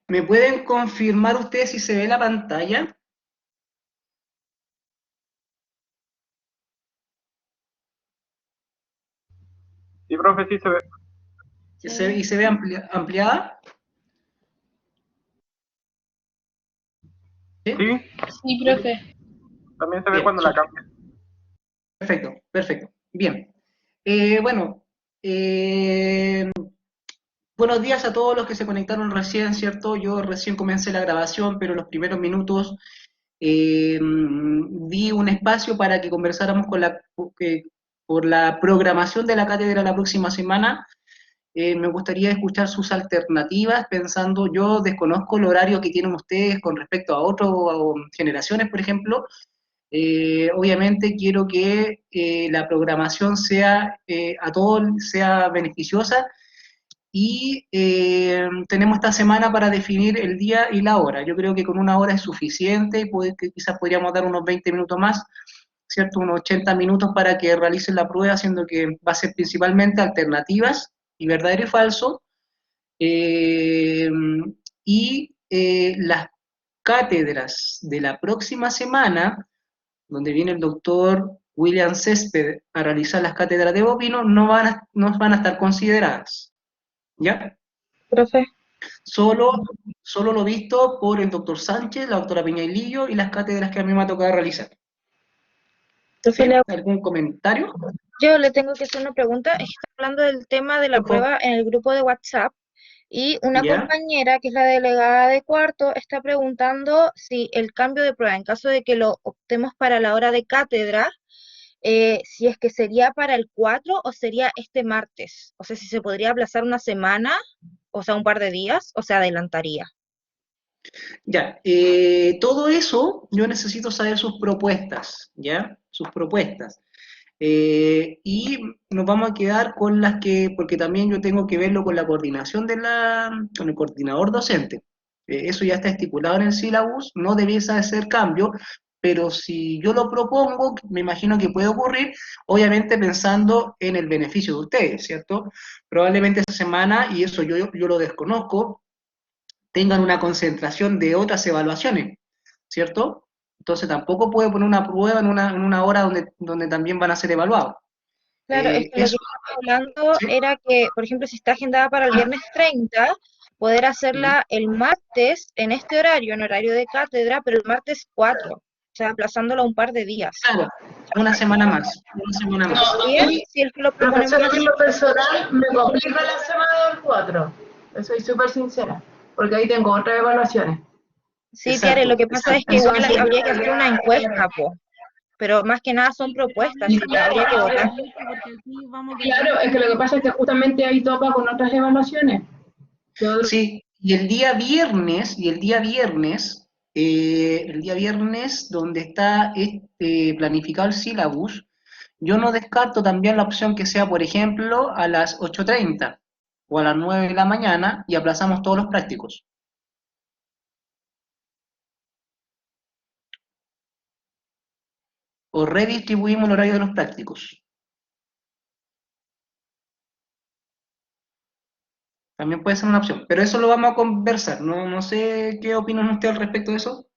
¿Me pueden confirmar ustedes si se ve la pantalla? Sí, profe, sí se ve. ¿Y se ve ampliada? ¿Sí? Sí, Sí, profe. también se ve Bien, cuando la cambia. perfecto, perfecto. Bien. Bueno, buenos días a todos los que se conectaron recién, ¿cierto? Yo recién comencé la grabación, pero los primeros minutos di un espacio para que conversáramos por la programación de la cátedra la próxima semana. Me gustaría escuchar sus alternativas, pensando, yo desconozco el horario que tienen ustedes con respecto a otras generaciones, por ejemplo. Obviamente quiero que la programación sea a todos sea beneficiosa y tenemos esta semana para definir el día y la hora. Yo creo que con una hora es suficiente, que quizás podríamos dar unos 20 minutos más, ¿cierto? Unos 80 minutos para que realicen la prueba, siendo que va a ser principalmente alternativas y verdadero y falso. Eh, y las cátedras de la próxima semana, donde viene el doctor William Césped a realizar las cátedras de bovino, no van a estar consideradas. ¿Ya? Profe. Solo lo visto por el doctor Sánchez, la doctora Peñailillo y las cátedras que a mí me ha tocado realizar. Profe, ¿Sí? ¿Algún comentario? yo le tengo que hacer una pregunta. Está hablando del tema de la Por favor. prueba en el grupo de WhatsApp y una ¿Ya? compañera, que es la delegada de cuarto, está preguntando si el cambio de prueba, en caso de que lo optemos para la hora de cátedra, si es que sería para el 4 o sería este martes. O sea, si se podría aplazar una semana, o sea, un par de días, o se adelantaría. Ya. Todo eso yo necesito saber sus propuestas, ¿ya? Sus propuestas. Y nos vamos a quedar con las que, porque también yo tengo que verlo con la coordinación con el coordinador docente. Eso ya está estipulado en el sílabus, no debiese hacer cambio, pero si yo lo propongo, me imagino que puede ocurrir, obviamente pensando en el beneficio de ustedes, ¿cierto? Probablemente esta semana, y eso yo lo desconozco, tengan una concentración de otras evaluaciones, ¿cierto? Entonces tampoco puede poner una prueba en una hora donde también van a ser evaluados. Claro, es que lo que Eso, estamos hablando ¿sí? era que, por ejemplo, si está agendada para el viernes 30, poder Ujú. hacerla el martes en este horario, en horario de cátedra, pero el martes 4, o sea, aplazándola un par de días. Claro, una semana más, una semana ¿Se más. No, a podría, mí, si es que lo proponemos profesora, a mí en así? lo personal me complica la semana del 4. Soy súper sincera, porque ahí tengo otras evaluaciones. Sí, Tiare, lo Exacto, que pasa es exacto. que igual Entonces, habría que hacer una encuesta, po, pero más que nada son propuestas, así que habría que votar. claro, es que lo que pasa es que justamente ahí topa con otras evaluaciones. Sí, y el día viernes donde está planificado el sílabus, yo no descarto también la opción que sea, por ejemplo, a las 8:30 o a las 9 de la mañana y aplazamos todos los prácticos. O redistribuimos el horario de los prácticos. También puede ser una opción, pero eso lo vamos a conversar. No sé qué opinan ustedes al respecto de eso.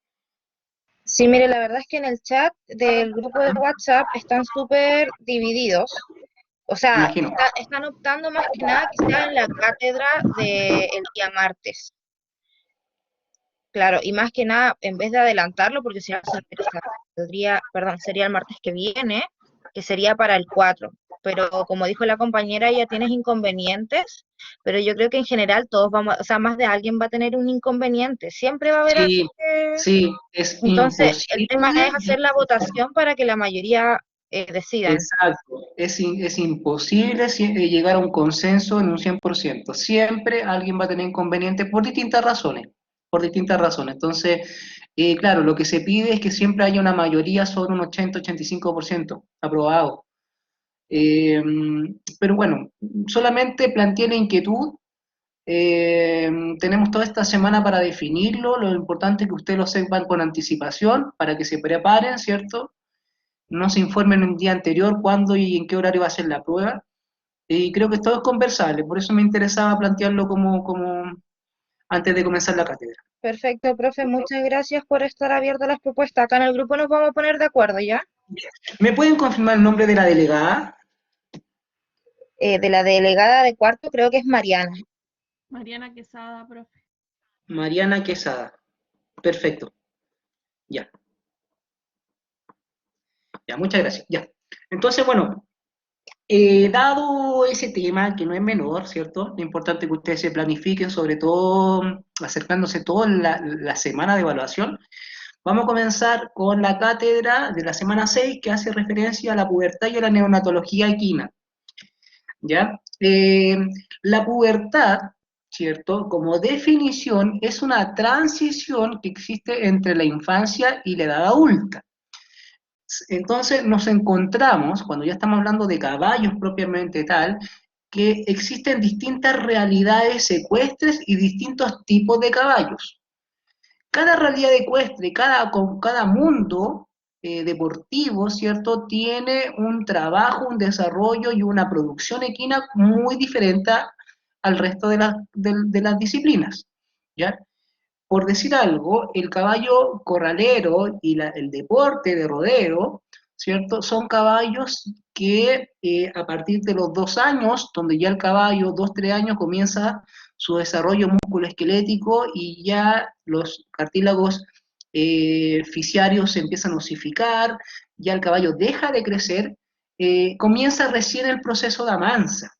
Sí, mire, la verdad es que en el chat del grupo de WhatsApp están súper divididos. O sea, Imagino. están optando más que nada que sea en la cátedra del día martes. Claro, y más que nada, en vez de adelantarlo, porque si perdón, sería el martes que viene, que sería para el 4. Pero como dijo la compañera, ella tiene inconvenientes, pero yo creo que en general todos vamos, o sea, más de alguien va a tener un inconveniente. Siempre va a haber alguien Sí, que... sí, es Entonces, el tema imposible. es hacer la votación para que la mayoría decidan. Exacto, es imposible llegar a un consenso en un 100%. Siempre alguien va a tener inconvenientes por distintas razones, por distintas razones. Entonces, claro, lo que se pide es que siempre haya una mayoría sobre un 80-85% aprobado. Eh, pero bueno, solamente planteé la inquietud. Eh, Tenemos toda esta semana para definirlo. Lo importante es que ustedes lo sepan con anticipación para que se preparen, ¿cierto? No se informen un día anterior cuándo y en qué horario va a ser la prueba. Y creo que todo es conversable, por eso me interesaba plantearlo como antes de comenzar la cátedra. Perfecto, profe, muchas gracias por estar abierta a las propuestas. Acá en el grupo nos vamos a poner de acuerdo, ¿ya? ¿Me pueden confirmar el nombre de la delegada? De la delegada de cuarto creo que es Mariana. Mariana Quesada, profe. Mariana Quesada. Perfecto. Ya. Ya, muchas gracias. Ya. Entonces, bueno, dado ese tema, que no es menor, ¿cierto? Es importante que ustedes se planifiquen, sobre todo acercándose toda la semana de evaluación. Vamos a comenzar con la cátedra de la semana 6, que hace referencia a la pubertad y a la neonatología equina. ¿Ya? La pubertad, ¿cierto? Como definición, es una transición que existe entre la infancia y la edad adulta. Entonces nos encontramos, cuando ya estamos hablando de caballos propiamente tal, que existen distintas realidades ecuestres y distintos tipos de caballos. Cada realidad ecuestre, cada mundo deportivo, ¿cierto? Tiene un trabajo, un desarrollo y una producción equina muy diferente al resto de las disciplinas, ¿ya? Por decir algo, el caballo corralero y el deporte de rodeo, ¿cierto? Son caballos que a partir de los 2 años, donde ya el caballo, 2, 3 años, comienza su desarrollo musculoesquelético y ya los cartílagos fisiarios se empiezan a osificar, ya el caballo deja de crecer, comienza recién el proceso de amansa.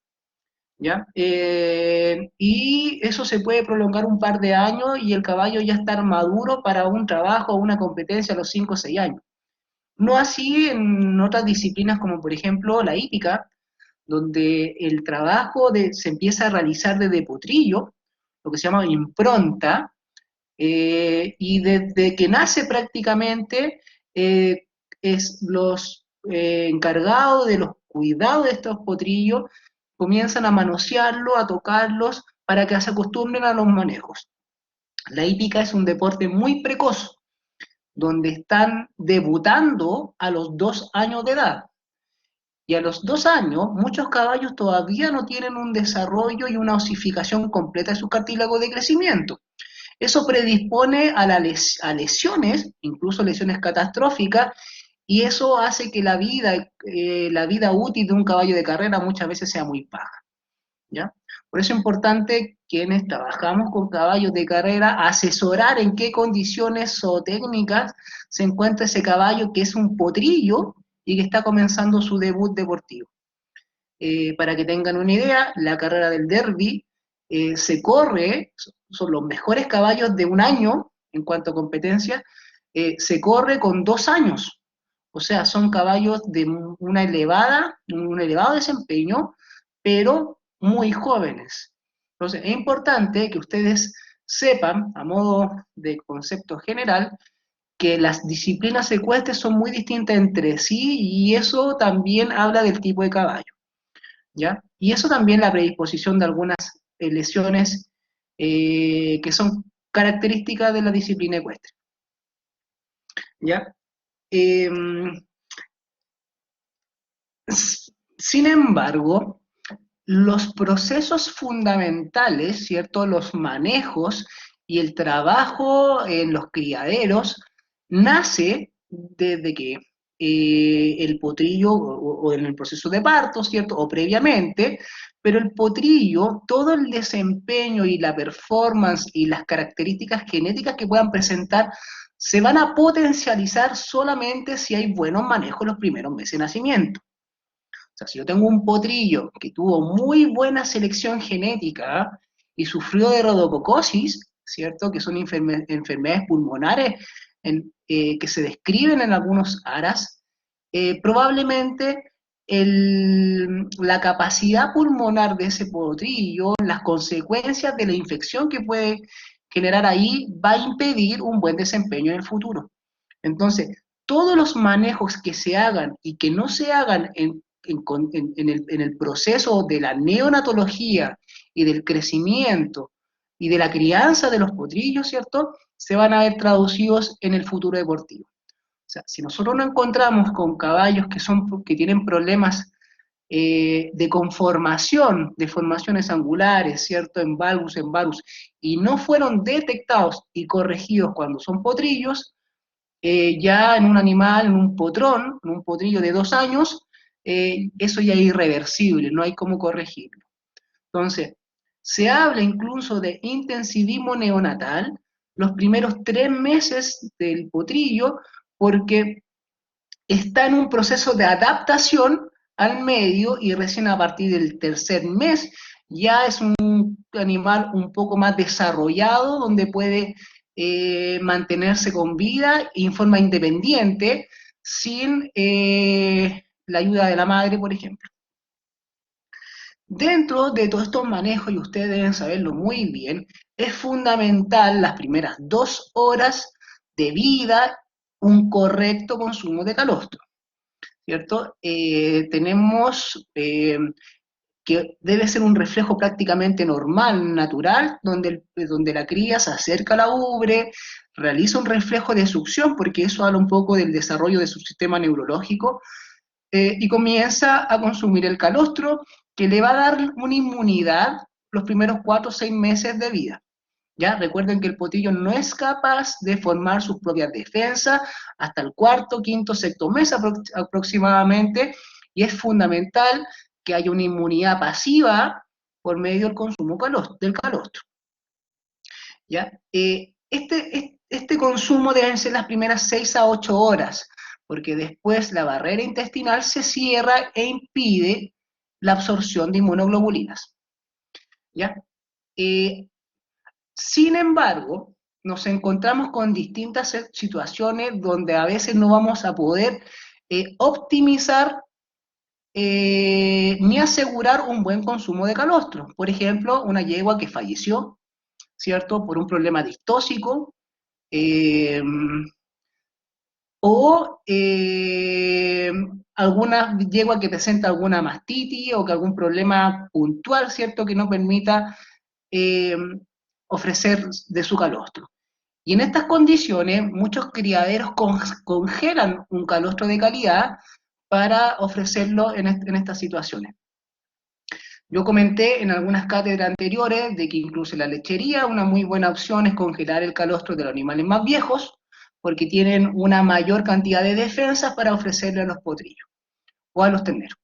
¿Ya? Y eso se puede prolongar un par de años y el caballo ya estar maduro para un trabajo o una competencia a los 5 o 6 años. No así en otras disciplinas como por ejemplo la hípica, donde el trabajo se empieza a realizar desde potrillo, lo que se llama impronta, y desde que nace prácticamente es los encargados de los cuidados de estos potrillos comienzan a manosearlo, a tocarlos, para que se acostumbren a los manejos. La hípica es un deporte muy precoz, donde están debutando a los 2 años de edad. Y a los 2 años, muchos caballos todavía no tienen un desarrollo y una osificación completa de su cartílago de crecimiento. Eso predispone a lesiones, incluso lesiones catastróficas, y eso hace que la vida útil de un caballo de carrera muchas veces sea muy baja, ¿ya? Por eso es importante quienes trabajamos con caballos de carrera, asesorar en qué condiciones zootécnicas se encuentra ese caballo que es un potrillo y que está comenzando su debut deportivo. Para que tengan una idea, la carrera del Derby se corre, son los mejores caballos de un año en cuanto a competencia, se corre con 2 años. O sea, son caballos de un elevado desempeño, pero muy jóvenes. Entonces, es importante que ustedes sepan, a modo de concepto general, que las disciplinas ecuestres son muy distintas entre sí y eso también habla del tipo de caballo, ¿ya? Y eso también la predisposición de algunas lesiones que son características de la disciplina ecuestre, ¿ya? Sin embargo, los procesos fundamentales, ¿cierto? Los manejos y el trabajo en los criaderos nace desde que el potrillo o en el proceso de parto, ¿cierto? O previamente, pero el potrillo, todo el desempeño y la performance y las características genéticas que puedan presentar se van a potencializar solamente si hay buenos manejos los primeros meses de nacimiento. O sea, si yo tengo un potrillo que tuvo muy buena selección genética y sufrió de rodococosis, ¿cierto? Que son enfermedades pulmonares que se describen en algunos aras, probablemente la capacidad pulmonar de ese potrillo, las consecuencias de la infección que puede generar ahí, va a impedir un buen desempeño en el futuro. Entonces, todos los manejos que se hagan y que no se hagan en el proceso de la neonatología y del crecimiento y de la crianza de los potrillos, ¿cierto? Se van a ver traducidos en el futuro deportivo. O sea, si nosotros nos encontramos con caballos que tienen problemas de conformación, de formaciones angulares, ¿cierto?, en valgus, y no fueron detectados y corregidos cuando son potrillos, ya en un animal, en un potrón, en un potrillo de 2 años, eso ya es irreversible, no hay cómo corregirlo. Entonces, se habla incluso de intensivismo neonatal los primeros 3 meses del potrillo, porque está en un proceso de adaptación al medio y recién a partir del 3er mes ya es un animal un poco más desarrollado donde puede mantenerse con vida y en forma independiente sin la ayuda de la madre, por ejemplo. Dentro de todos estos manejos, y ustedes deben saberlo muy bien, es fundamental las primeras 2 horas de vida un correcto consumo de calostro, ¿cierto? Tenemos que debe ser un reflejo prácticamente normal, natural, donde la cría se acerca a la ubre, realiza un reflejo de succión, porque eso habla un poco del desarrollo de su sistema neurológico, y comienza a consumir el calostro, que le va a dar una inmunidad los primeros 4 o 6 meses de vida. ¿Ya? Recuerden que el potrillo no es capaz de formar sus propias defensas hasta el 4º, 5º, 6º mes aproximadamente, y es fundamental que haya una inmunidad pasiva por medio del consumo del calostro. ¿Ya? Este consumo deben ser las primeras 6 a 8 horas, porque después la barrera intestinal se cierra e impide la absorción de inmunoglobulinas. ¿Ya? Sin embargo, nos encontramos con distintas situaciones donde a veces no vamos a poder optimizar ni asegurar un buen consumo de calostro. Por ejemplo, una yegua que falleció, ¿cierto?, por un problema distóxico, o alguna yegua que presenta alguna mastitis o que algún problema puntual, ¿cierto?, que no permita ofrecer de su calostro. Y en estas condiciones, muchos criaderos congelan un calostro de calidad para ofrecerlo en estas situaciones. Yo comenté en algunas cátedras anteriores de que incluso en la lechería una muy buena opción es congelar el calostro de los animales más viejos, porque tienen una mayor cantidad de defensas para ofrecerle a los potrillos o a los terneros.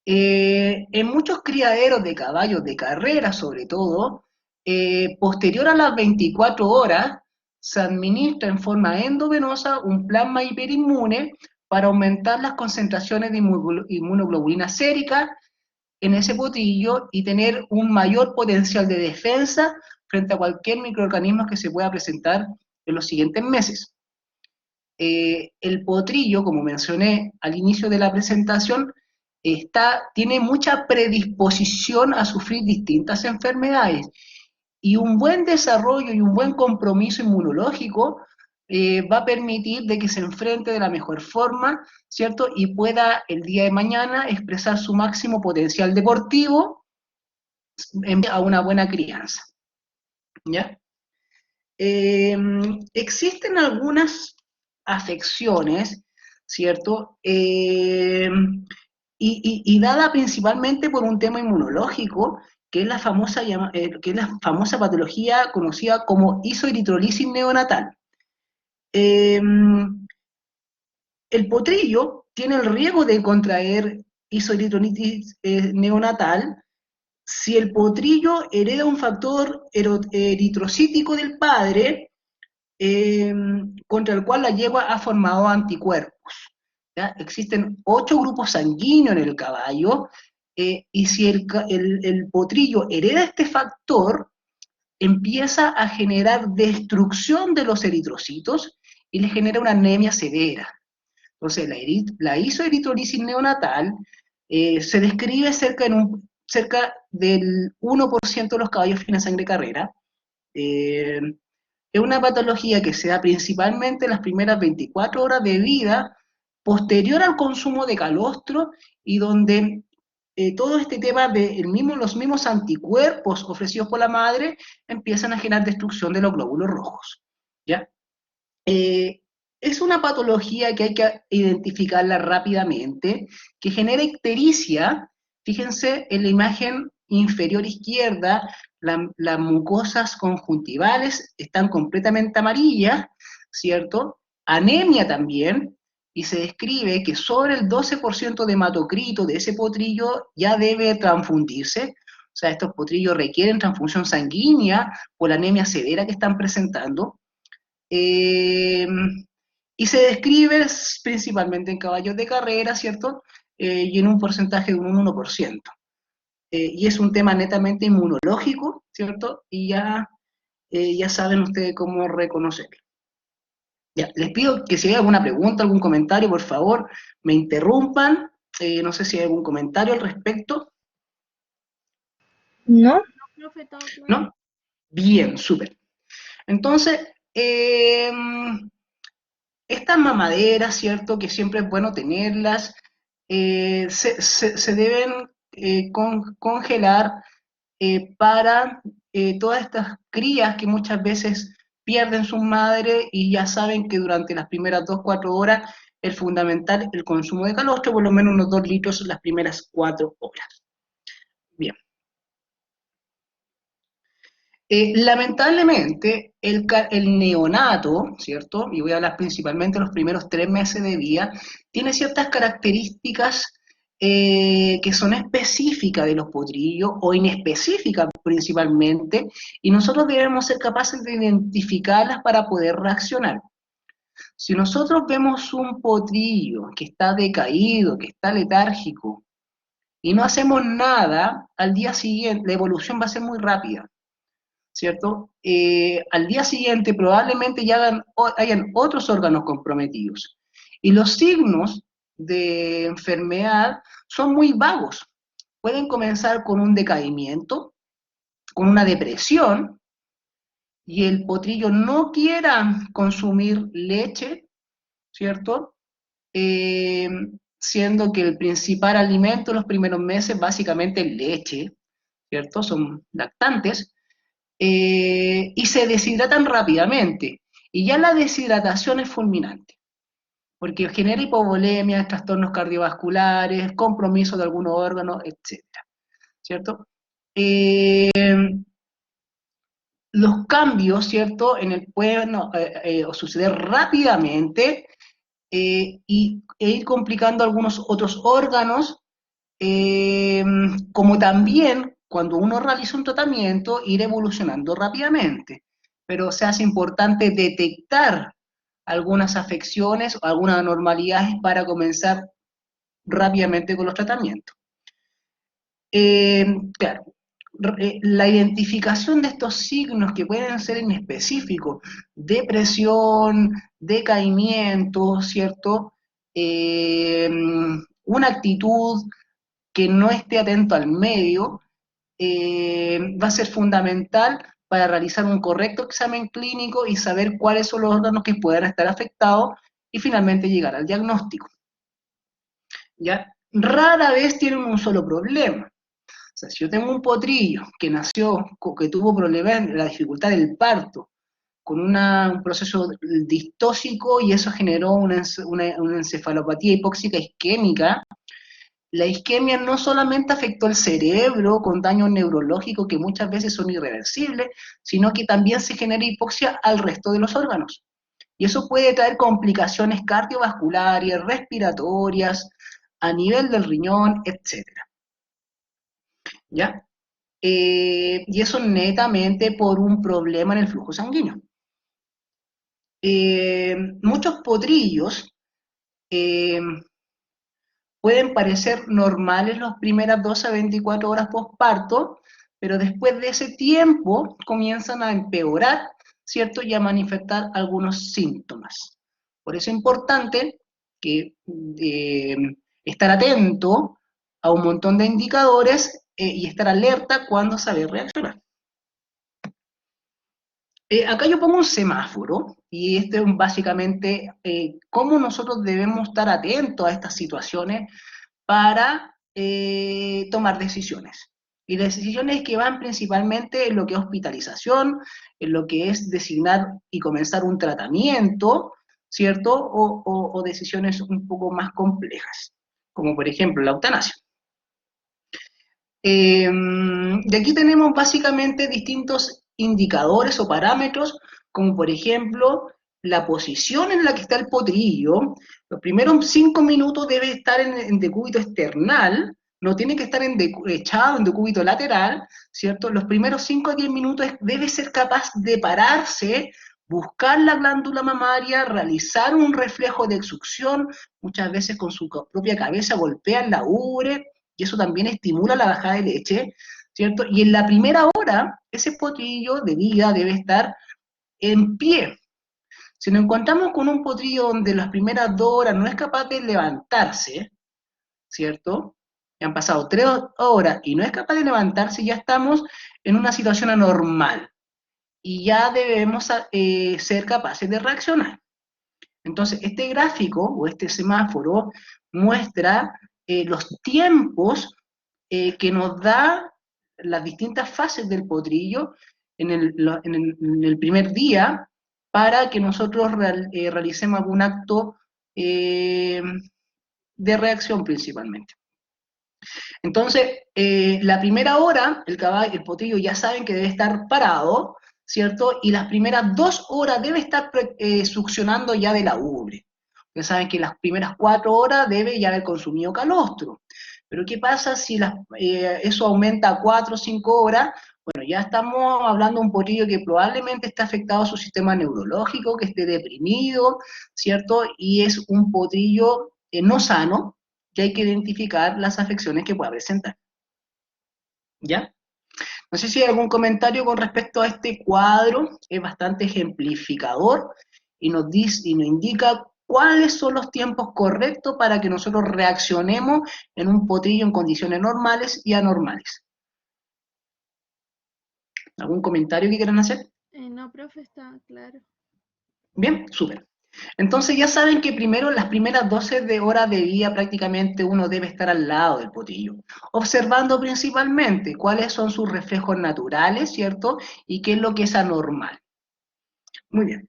En muchos criaderos de caballos de carrera, sobre todo, posterior a las 24 horas, se administra en forma endovenosa un plasma hiperinmune para aumentar las concentraciones de inmunoglobulina sérica en ese potrillo y tener un mayor potencial de defensa frente a cualquier microorganismo que se pueda presentar en los siguientes meses. El potrillo, como mencioné al inicio de la presentación, tiene mucha predisposición a sufrir distintas enfermedades, y un buen desarrollo y un buen compromiso inmunológico va a permitir de que se enfrente de la mejor forma, ¿cierto? Y pueda el día de mañana expresar su máximo potencial deportivo a una buena crianza, ¿ya? Existen algunas afecciones, ¿cierto? Y dada principalmente por un tema inmunológico, que es la famosa patología conocida como isoeritrolisis neonatal. El potrillo tiene el riesgo de contraer isoeritrolitis neonatal si el potrillo hereda un factor eritrocítico del padre contra el cual la yegua ha formado anticuerpos. ¿Ya? Existen 8 grupos sanguíneos en el caballo, y si el potrillo hereda este factor, empieza a generar destrucción de los eritrocitos y le genera una anemia severa. Entonces, la isoeritrolisis neonatal se describe cerca del 1% de los caballos fines de sangre carrera. Es una patología que se da principalmente en las primeras 24 horas de vida, posterior al consumo de calostro, y donde todo este tema de los mismos anticuerpos ofrecidos por la madre empiezan a generar destrucción de los glóbulos rojos, ¿ya? Es una patología que hay que identificarla rápidamente, que genera ictericia Fíjense en la imagen inferior izquierda, las mucosas conjuntivales están completamente amarillas, ¿cierto? Anemia también, y se describe que sobre el 12% de hematocrito de ese potrillo ya debe transfundirse. O sea, estos potrillos requieren transfusión sanguínea por la anemia severa que están presentando. Y se describe principalmente en caballos de carrera, ¿cierto? Y en un porcentaje de un 1%. Y es un tema netamente inmunológico, ¿cierto? Y ya saben ustedes cómo reconocerlo. Ya, les pido que si hay alguna pregunta, algún comentario, por favor, me interrumpan. No sé si hay algún comentario al respecto. ¿No? Profe, todo claro. ¿No? Bien, súper. Entonces, estas mamaderas, ¿cierto? Que siempre es bueno tenerlas, se deben congelar para todas estas crías que muchas veces pierden su madre y ya saben que durante las primeras 2-4 horas es fundamental el consumo de calostro, por lo menos unos 2 litros las primeras 4 horas. Bien. Lamentablemente, el neonato, ¿cierto? Y voy a hablar principalmente de los primeros 3 meses de vida, tiene ciertas características que son específicas de los potrillos o inespecíficas principalmente, y nosotros debemos ser capaces de identificarlas para poder reaccionar. Si nosotros vemos un potrillo que está decaído, que está letárgico, y no hacemos nada, al día siguiente la evolución va a ser muy rápida, ¿cierto? Al día siguiente probablemente ya hayan otros órganos comprometidos. Y los signos de enfermedad son muy vagos. Pueden comenzar con un decaimiento, con una depresión, y el potrillo no quiera consumir leche, ¿cierto? Siendo que el principal alimento en los primeros meses básicamente es leche, ¿cierto? Son lactantes, y se deshidratan rápidamente. Y ya la deshidratación es fulminante, porque genera hipovolemia, trastornos cardiovasculares, compromiso de algunos órganos, etc. ¿Cierto? Los cambios, ¿cierto?, pueden suceder rápidamente e ir complicando algunos otros órganos, como también cuando uno realiza un tratamiento, ir evolucionando rápidamente. Pero se hace importante detectar algunas afecciones o algunas anormalidades para comenzar rápidamente con los tratamientos. Claro, la identificación de estos signos que pueden ser inespecíficos, depresión, decaimiento, ¿cierto? Una actitud que no esté atento al medio, va a ser fundamental para realizar un correcto examen clínico y saber cuáles son los órganos que puedan estar afectados y finalmente llegar al diagnóstico. ¿Ya? Rara vez tienen un solo problema. O sea, si yo tengo un potrillo que nació, que tuvo problemas en la dificultad del parto, con un proceso distóxico y eso generó una encefalopatía hipóxica isquémica, la isquemia no solamente afectó el cerebro con daños neurológicos que muchas veces son irreversibles, sino que también se genera hipoxia al resto de los órganos. Y eso puede traer complicaciones cardiovasculares, respiratorias, a nivel del riñón, etc. ¿Ya? Y eso netamente por un problema en el flujo sanguíneo. Muchos potrillos pueden parecer normales las primeras 12 a 24 horas postparto, pero después de ese tiempo comienzan a empeorar, ¿cierto? Y a manifestar algunos síntomas. Por eso es importante que estar atento a un montón de indicadores y estar alerta cuando saber reaccionar. Acá yo pongo un semáforo, y este es básicamente cómo nosotros debemos estar atentos a estas situaciones para tomar decisiones. Y decisiones que van principalmente en lo que es hospitalización, en lo que es designar y comenzar un tratamiento, ¿cierto? O decisiones un poco más complejas, como por ejemplo la eutanasia. Y aquí tenemos básicamente distintos indicadores o parámetros, como por ejemplo la posición en la que está el potrillo. Los primeros 5 minutos debe estar en decúbito external, no tiene que estar echado en decúbito lateral, ¿cierto? Los primeros 5 a 10 minutos debe ser capaz de pararse, buscar la glándula mamaria, realizar un reflejo de succión, muchas veces con su propia cabeza golpean la ubre, y eso también estimula la bajada de leche, ¿cierto? Y en la primera hora, ese potrillo de vida debe estar en pie. Si nos encontramos con un potrillo donde las primeras 2 horas no es capaz de levantarse, ¿cierto? Ya han pasado 3 horas y no es capaz de levantarse, ya estamos en una situación anormal y ya debemos ser capaces de reaccionar. Entonces, este gráfico o este semáforo muestra los tiempos que nos da las distintas fases del potrillo en el primer día para que nosotros realicemos algún acto de reacción principalmente. Entonces, la primera hora, el potrillo ya saben que debe estar parado, ¿cierto? Y las primeras 2 horas debe estar succionando ya de la ubre. Ustedes saben que las primeras 4 horas debe ya haber consumido calostro. Pero ¿qué pasa si eso aumenta a 4 o 5 horas? Bueno, ya estamos hablando de un potrillo que probablemente está afectado a su sistema neurológico, que esté deprimido, ¿cierto? Y es un potrillo no sano, que hay que identificar las afecciones que pueda presentar. ¿Ya? No sé si hay algún comentario con respecto a este cuadro, es bastante ejemplificador y nos dice y nos indica cuáles son los tiempos correctos para que nosotros reaccionemos en un potrillo en condiciones normales y anormales. ¿Algún comentario que quieran hacer? No, profe, está claro. Bien, súper. Entonces ya saben que primero, las primeras 12 horas de día prácticamente uno debe estar al lado del potrillo, observando principalmente cuáles son sus reflejos naturales, ¿cierto? Y qué es lo que es anormal. Muy bien.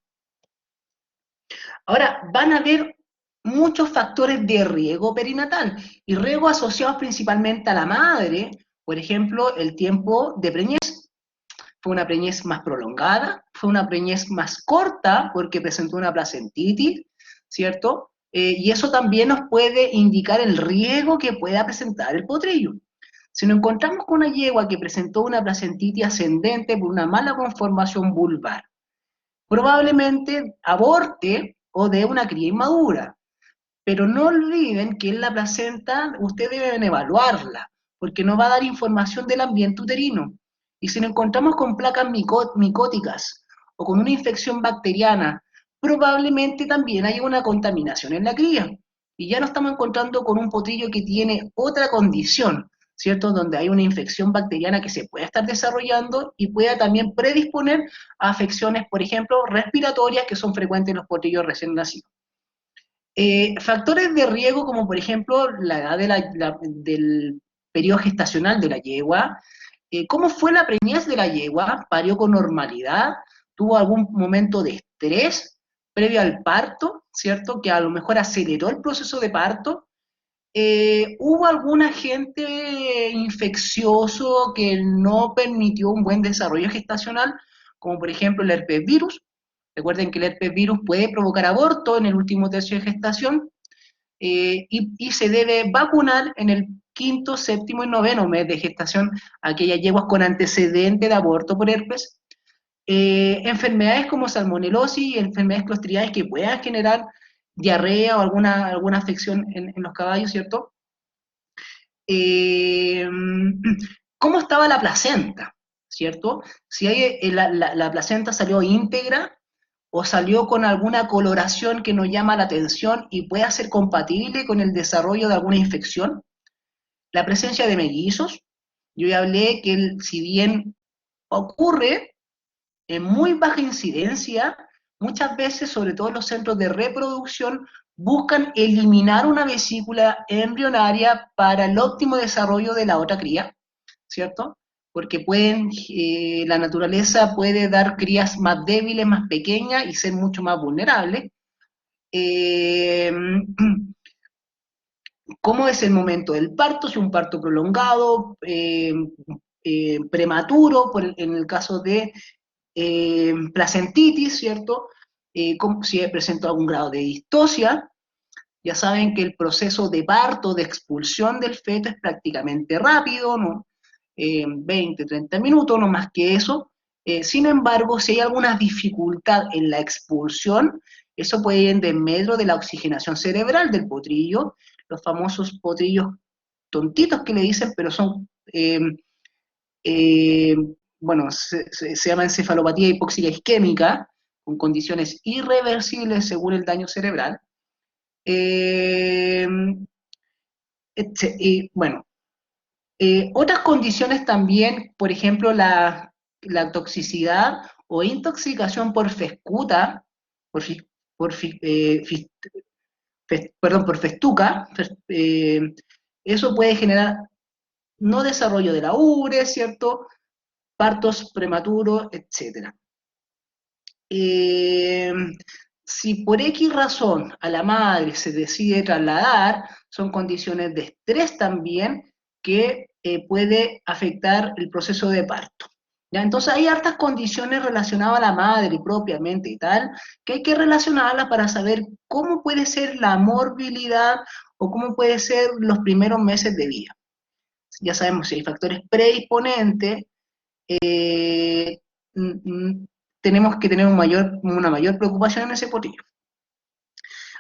Ahora, van a haber muchos factores de riesgo perinatal y riesgo asociados principalmente a la madre, por ejemplo, el tiempo de preñez. Fue una preñez más prolongada, fue una preñez más corta porque presentó una placentitis, ¿cierto? Y eso también nos puede indicar el riesgo que pueda presentar el potrillo. Si nos encontramos con una yegua que presentó una placentitis ascendente por una mala conformación vulvar, probablemente aborte o dé una cría inmadura. Pero no olviden que en la placenta ustedes deben evaluarla, porque no va a dar información del ambiente uterino. Y si nos encontramos con placas micóticas o con una infección bacteriana, probablemente también haya una contaminación en la cría. Y ya nos estamos encontrando con un potrillo que tiene otra condición, ¿cierto? Donde hay una infección bacteriana que se puede estar desarrollando y pueda también predisponer a afecciones, por ejemplo, respiratorias que son frecuentes en los potrillos recién nacidos. Factores de riesgo como por ejemplo la edad del periodo gestacional de la yegua, cómo fue la preñez de la yegua, parió con normalidad, tuvo algún momento de estrés previo al parto, ¿cierto? Que a lo mejor aceleró el proceso de parto. ¿Hubo algún agente infeccioso que no permitió un buen desarrollo gestacional, como por ejemplo el herpes virus? Recuerden que el herpes virus puede provocar aborto en el último tercio de gestación y se debe vacunar en el quinto, séptimo y noveno mes de gestación a aquellas yeguas con antecedente de aborto por herpes. Enfermedades como salmonelosis y enfermedades clostridiales que puedan generar diarrea o alguna afección en los caballos, ¿cierto? ¿Cómo estaba la placenta? ¿Cierto? Si la placenta salió íntegra, o salió con alguna coloración que nos llama la atención y pueda ser compatible con el desarrollo de alguna infección. La presencia de mellizos, yo ya hablé que si bien ocurre en muy baja incidencia, muchas veces, sobre todo en los centros de reproducción, buscan eliminar una vesícula embrionaria para el óptimo desarrollo de la otra cría, ¿cierto? Porque la naturaleza puede dar crías más débiles, más pequeñas y ser mucho más vulnerables. ¿Cómo es el momento del parto? Si un parto prolongado, prematuro, en el caso de placentitis, ¿cierto? Si presenta algún grado de distosia. Ya saben que el proceso de parto, de expulsión del feto es prácticamente rápido, ¿no? 20, 30 minutos, no más que eso. Sin embargo, si hay alguna dificultad en la expulsión, eso puede ir en desmedro de la oxigenación cerebral del potrillo, los famosos potrillos tontitos que le dicen, pero son, eh, bueno, se llama encefalopatía hipóxica isquémica, con condiciones irreversibles según el daño cerebral. Eh, bueno, otras condiciones también, por ejemplo, la toxicidad o intoxicación por fescuta, por, por, perdón, por festuca, eso puede generar no desarrollo de la ubre, ¿cierto? Partos prematuros, etc. Si por X razón a la madre se decide trasladar, son condiciones de estrés también que puede afectar el proceso de parto. ¿Ya? Entonces hay hartas condiciones relacionadas a la madre propiamente y tal, que hay que relacionarlas para saber cómo puede ser la morbilidad o cómo puede ser los primeros meses de vida. Ya sabemos si hay factores predisponentes, eh, tenemos que tener una mayor preocupación en ese potrillo.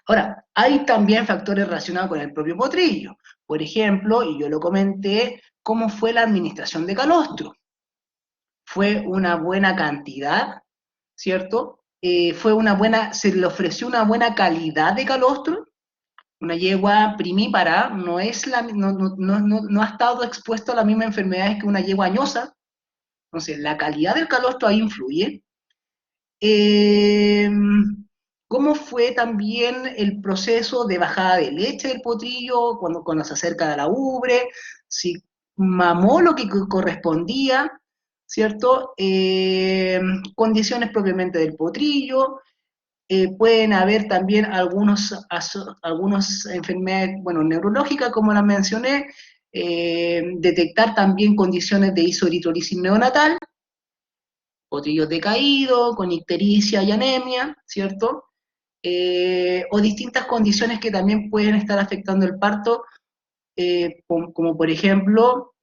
Ahora, hay también factores relacionados con el propio potrillo. Por ejemplo, y yo lo comenté, ¿cómo fue la administración de calostro? Fue una buena cantidad, ¿cierto? Se le ofreció una buena calidad de calostro. Una yegua primípara no ha estado expuesto a las mismas enfermedades que una yegua añosa. Entonces, la calidad del calostro ahí influye. ¿Cómo fue también el proceso de bajada de leche del potrillo cuando se acerca a la ubre? Si mamó lo que correspondía, ¿cierto? Condiciones propiamente del potrillo. Pueden haber también algunas enfermedades, bueno, neurológicas, como las mencioné. Detectar también condiciones de isoeritrolisis neonatal, potrillos decaídos, con ictericia y anemia, ¿cierto? O distintas condiciones que también pueden estar afectando el parto, como por ejemplo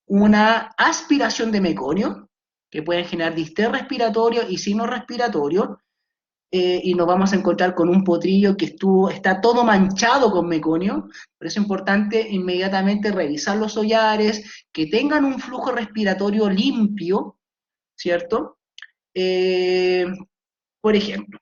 una aspiración de meconio, que pueden generar distrés respiratorio y signos respiratorios, y nos vamos a encontrar con un potrillo que está todo manchado con meconio. Por eso es importante inmediatamente revisar los hollares, que tengan un flujo respiratorio limpio, ¿cierto? Por ejemplo.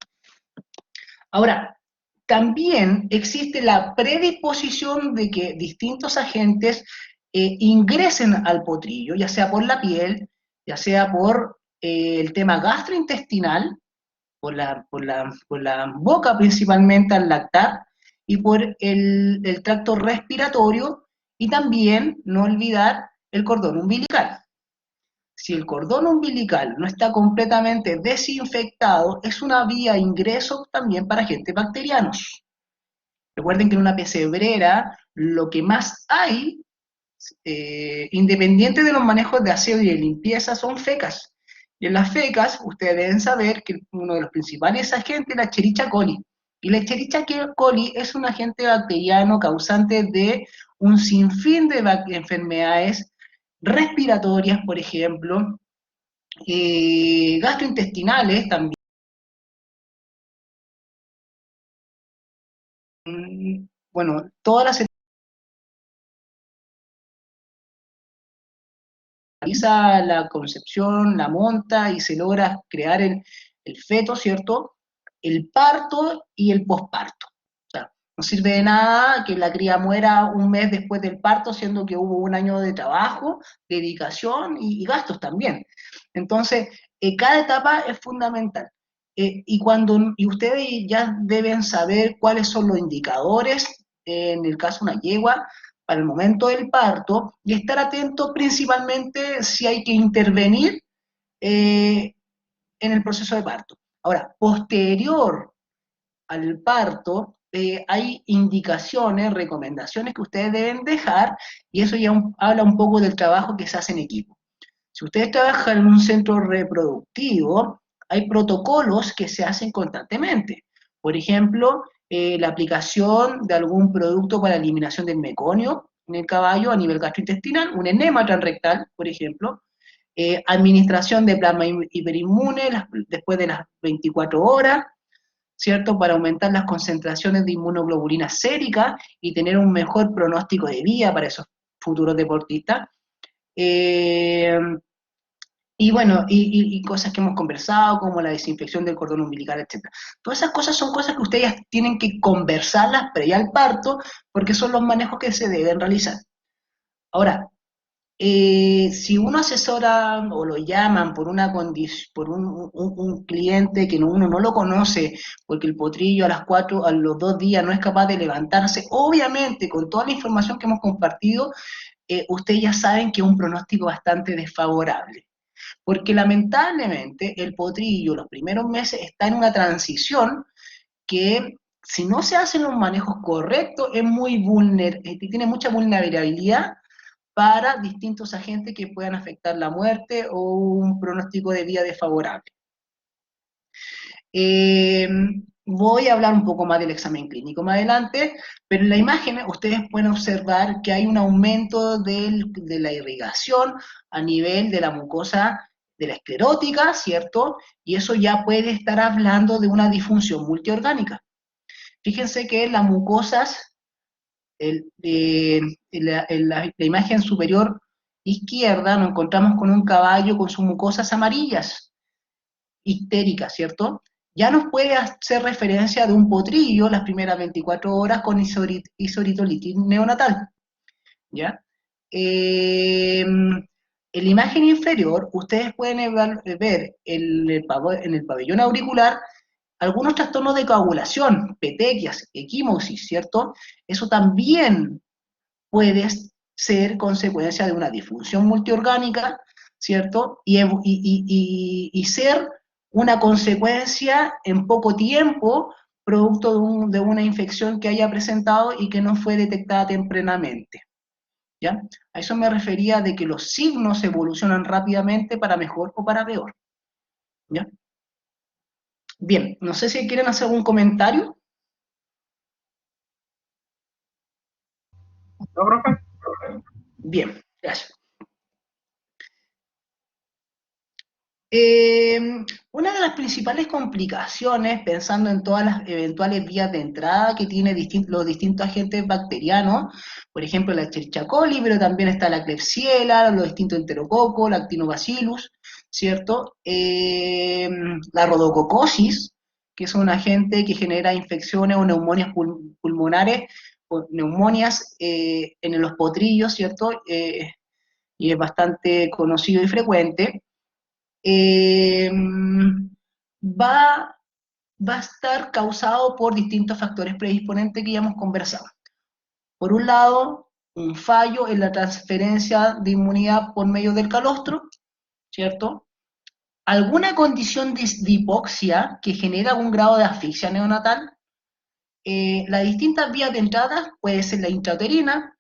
Ahora, también existe la predisposición de que distintos agentes ingresen al potrillo, ya sea por la piel, ya sea por el tema gastrointestinal, por la boca principalmente al lactar, y por el tracto respiratorio, y también no olvidar el cordón umbilical. Si el cordón umbilical no está completamente desinfectado, es una vía de ingreso también para agentes bacterianos. Recuerden que en una pesebrera lo que más hay, independiente de los manejos de aseo y de limpieza, son fecas. Y en las fecas, ustedes deben saber que uno de los principales agentes es la Escherichia coli. Y la Escherichia coli es un agente bacteriano causante de un sinfín de enfermedades respiratorias, por ejemplo, gastrointestinales también. Bueno, todas las realiza la concepción, la monta y se logra crear el feto, ¿cierto? El parto y el posparto. O sea, no sirve de nada que la cría muera un mes después del parto, siendo que hubo un año de trabajo, dedicación y gastos también. Entonces, cada etapa es fundamental. Y ustedes ya deben saber cuáles son los indicadores, en el caso de una yegua, para el momento del parto, y estar atento principalmente si hay que intervenir en el proceso de parto. Ahora, posterior al parto, hay indicaciones, recomendaciones que ustedes deben dejar, y eso ya habla un poco del trabajo que se hace en equipo. Si ustedes trabajan en un centro reproductivo, hay protocolos que se hacen constantemente. Por ejemplo, la aplicación de algún producto para eliminación del meconio en el caballo a nivel gastrointestinal, un enema transrectal, por ejemplo, administración de plasma hiperinmune después de las 24 horas, ¿cierto? Para aumentar las concentraciones de inmunoglobulina sérica y tener un mejor pronóstico de vida para esos futuros deportistas. Y bueno, y cosas que hemos conversado, como la desinfección del cordón umbilical, etc. Todas esas cosas son cosas que ustedes tienen que conversarlas previa al parto, porque son los manejos que se deben realizar. Ahora, si uno asesora o lo llaman por una por un cliente que uno no lo conoce, porque el potrillo a los 2 días no es capaz de levantarse, obviamente con toda la información que hemos compartido, ustedes ya saben que es un pronóstico bastante desfavorable. Porque lamentablemente el potrillo los primeros meses está en una transición que si no se hacen los manejos correctos tiene mucha vulnerabilidad para distintos agentes que puedan afectar la muerte o un pronóstico de vida desfavorable. Voy a hablar un poco más del examen clínico más adelante, pero en la imagen ustedes pueden observar que hay un aumento de la irrigación a nivel de la mucosa de la esclerótica, ¿cierto? Y eso ya puede estar hablando de una disfunción multiorgánica. Fíjense que las mucosas, en la imagen superior izquierda nos encontramos con un caballo con sus mucosas amarillas, ictéricas, ¿cierto? Ya nos puede hacer referencia de un potrillo las primeras 24 horas con isoritolitis neonatal, ¿ya? En la imagen inferior, ustedes pueden ver en el pabellón auricular algunos trastornos de coagulación, petequias, equimosis, ¿cierto? Eso también puede ser consecuencia de una disfunción multiorgánica, ¿cierto? Y ser una consecuencia en poco tiempo, producto de una infección que haya presentado y que no fue detectada tempranamente. ¿Ya? A eso me refería de que los signos evolucionan rápidamente para mejor o para peor. ¿Ya? Bien, no sé si quieren hacer algún comentario. ¿No, profe? Bien, gracias. Una de las principales complicaciones, pensando en todas las eventuales vías de entrada que tiene los distintos agentes bacterianos, por ejemplo la Escherichia coli, pero también está la Klebsiella, los distintos enterococos, lactinobacillus, ¿cierto? La rodococosis, que es un agente que genera infecciones o neumonias pulmonares, o neumonias en los potrillos, ¿cierto? Y es bastante conocido y frecuente. Va a estar causado por distintos factores predisponentes que ya hemos conversado. Por un lado, un fallo en la transferencia de inmunidad por medio del calostro, ¿cierto? Alguna condición de hipoxia que genera un grado de asfixia neonatal. Las distintas vías de entrada puede ser la intrauterina,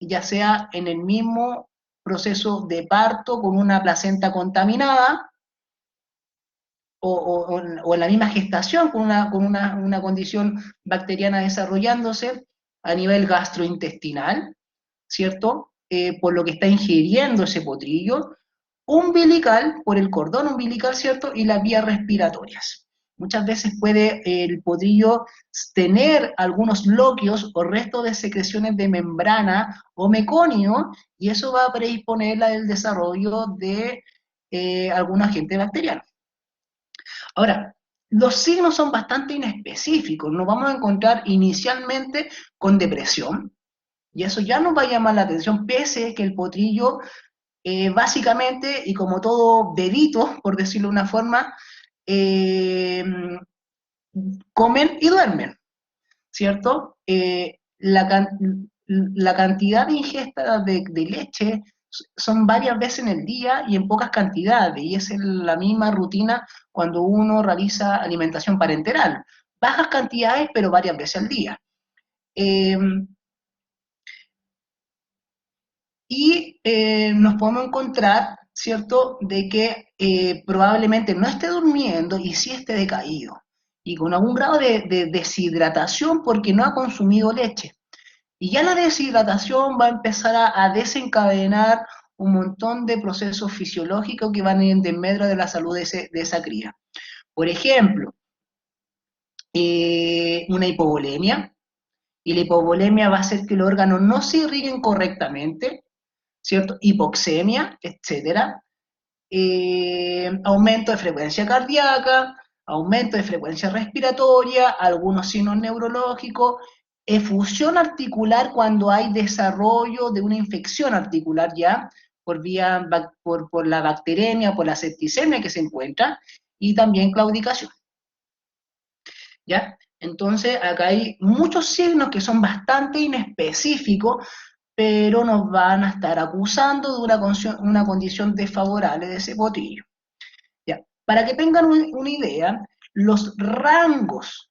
ya sea en el mismo proceso de parto con una placenta contaminada, o en la misma gestación con una condición bacteriana desarrollándose a nivel gastrointestinal, ¿cierto? Por lo que está ingiriendo ese potrillo, umbilical, por el cordón umbilical, ¿cierto? Y las vías respiratorias. Muchas veces puede el potrillo tener algunos loquios o restos de secreciones de membrana o meconio, y eso va a predisponerla al desarrollo de algún agente bacteriano. Ahora, los signos son bastante inespecíficos, nos vamos a encontrar inicialmente con depresión, y eso ya nos va a llamar la atención, pese a que el potrillo, básicamente, y como todo bebito, por decirlo de una forma, comen y duermen, ¿cierto? La cantidad de ingesta de leche son varias veces en el día y en pocas cantidades, y es la misma rutina cuando uno realiza alimentación parenteral. Bajas cantidades, pero varias veces al día. Nos podemos encontrar, ¿cierto?, de que probablemente no esté durmiendo y sí esté decaído, y con algún grado de deshidratación porque no ha consumido leche. Y ya la deshidratación va a empezar a desencadenar un montón de procesos fisiológicos que van en desmedro de la salud de esa cría. Por ejemplo, una hipovolemia, y la hipovolemia va a hacer que los órganos no se irriguen correctamente, ¿cierto? Hipoxemia, etcétera. Aumento de frecuencia cardíaca, aumento de frecuencia respiratoria, algunos signos neurológicos, efusión articular cuando hay desarrollo de una infección articular ya, por la bacteremia, por la septicemia que se encuentra, y también claudicación. ¿Ya? Entonces, acá hay muchos signos que son bastante inespecíficos, pero nos van a estar acusando de una condición desfavorable de ese potrillo. ¿Ya? Para que tengan una idea, los rangos,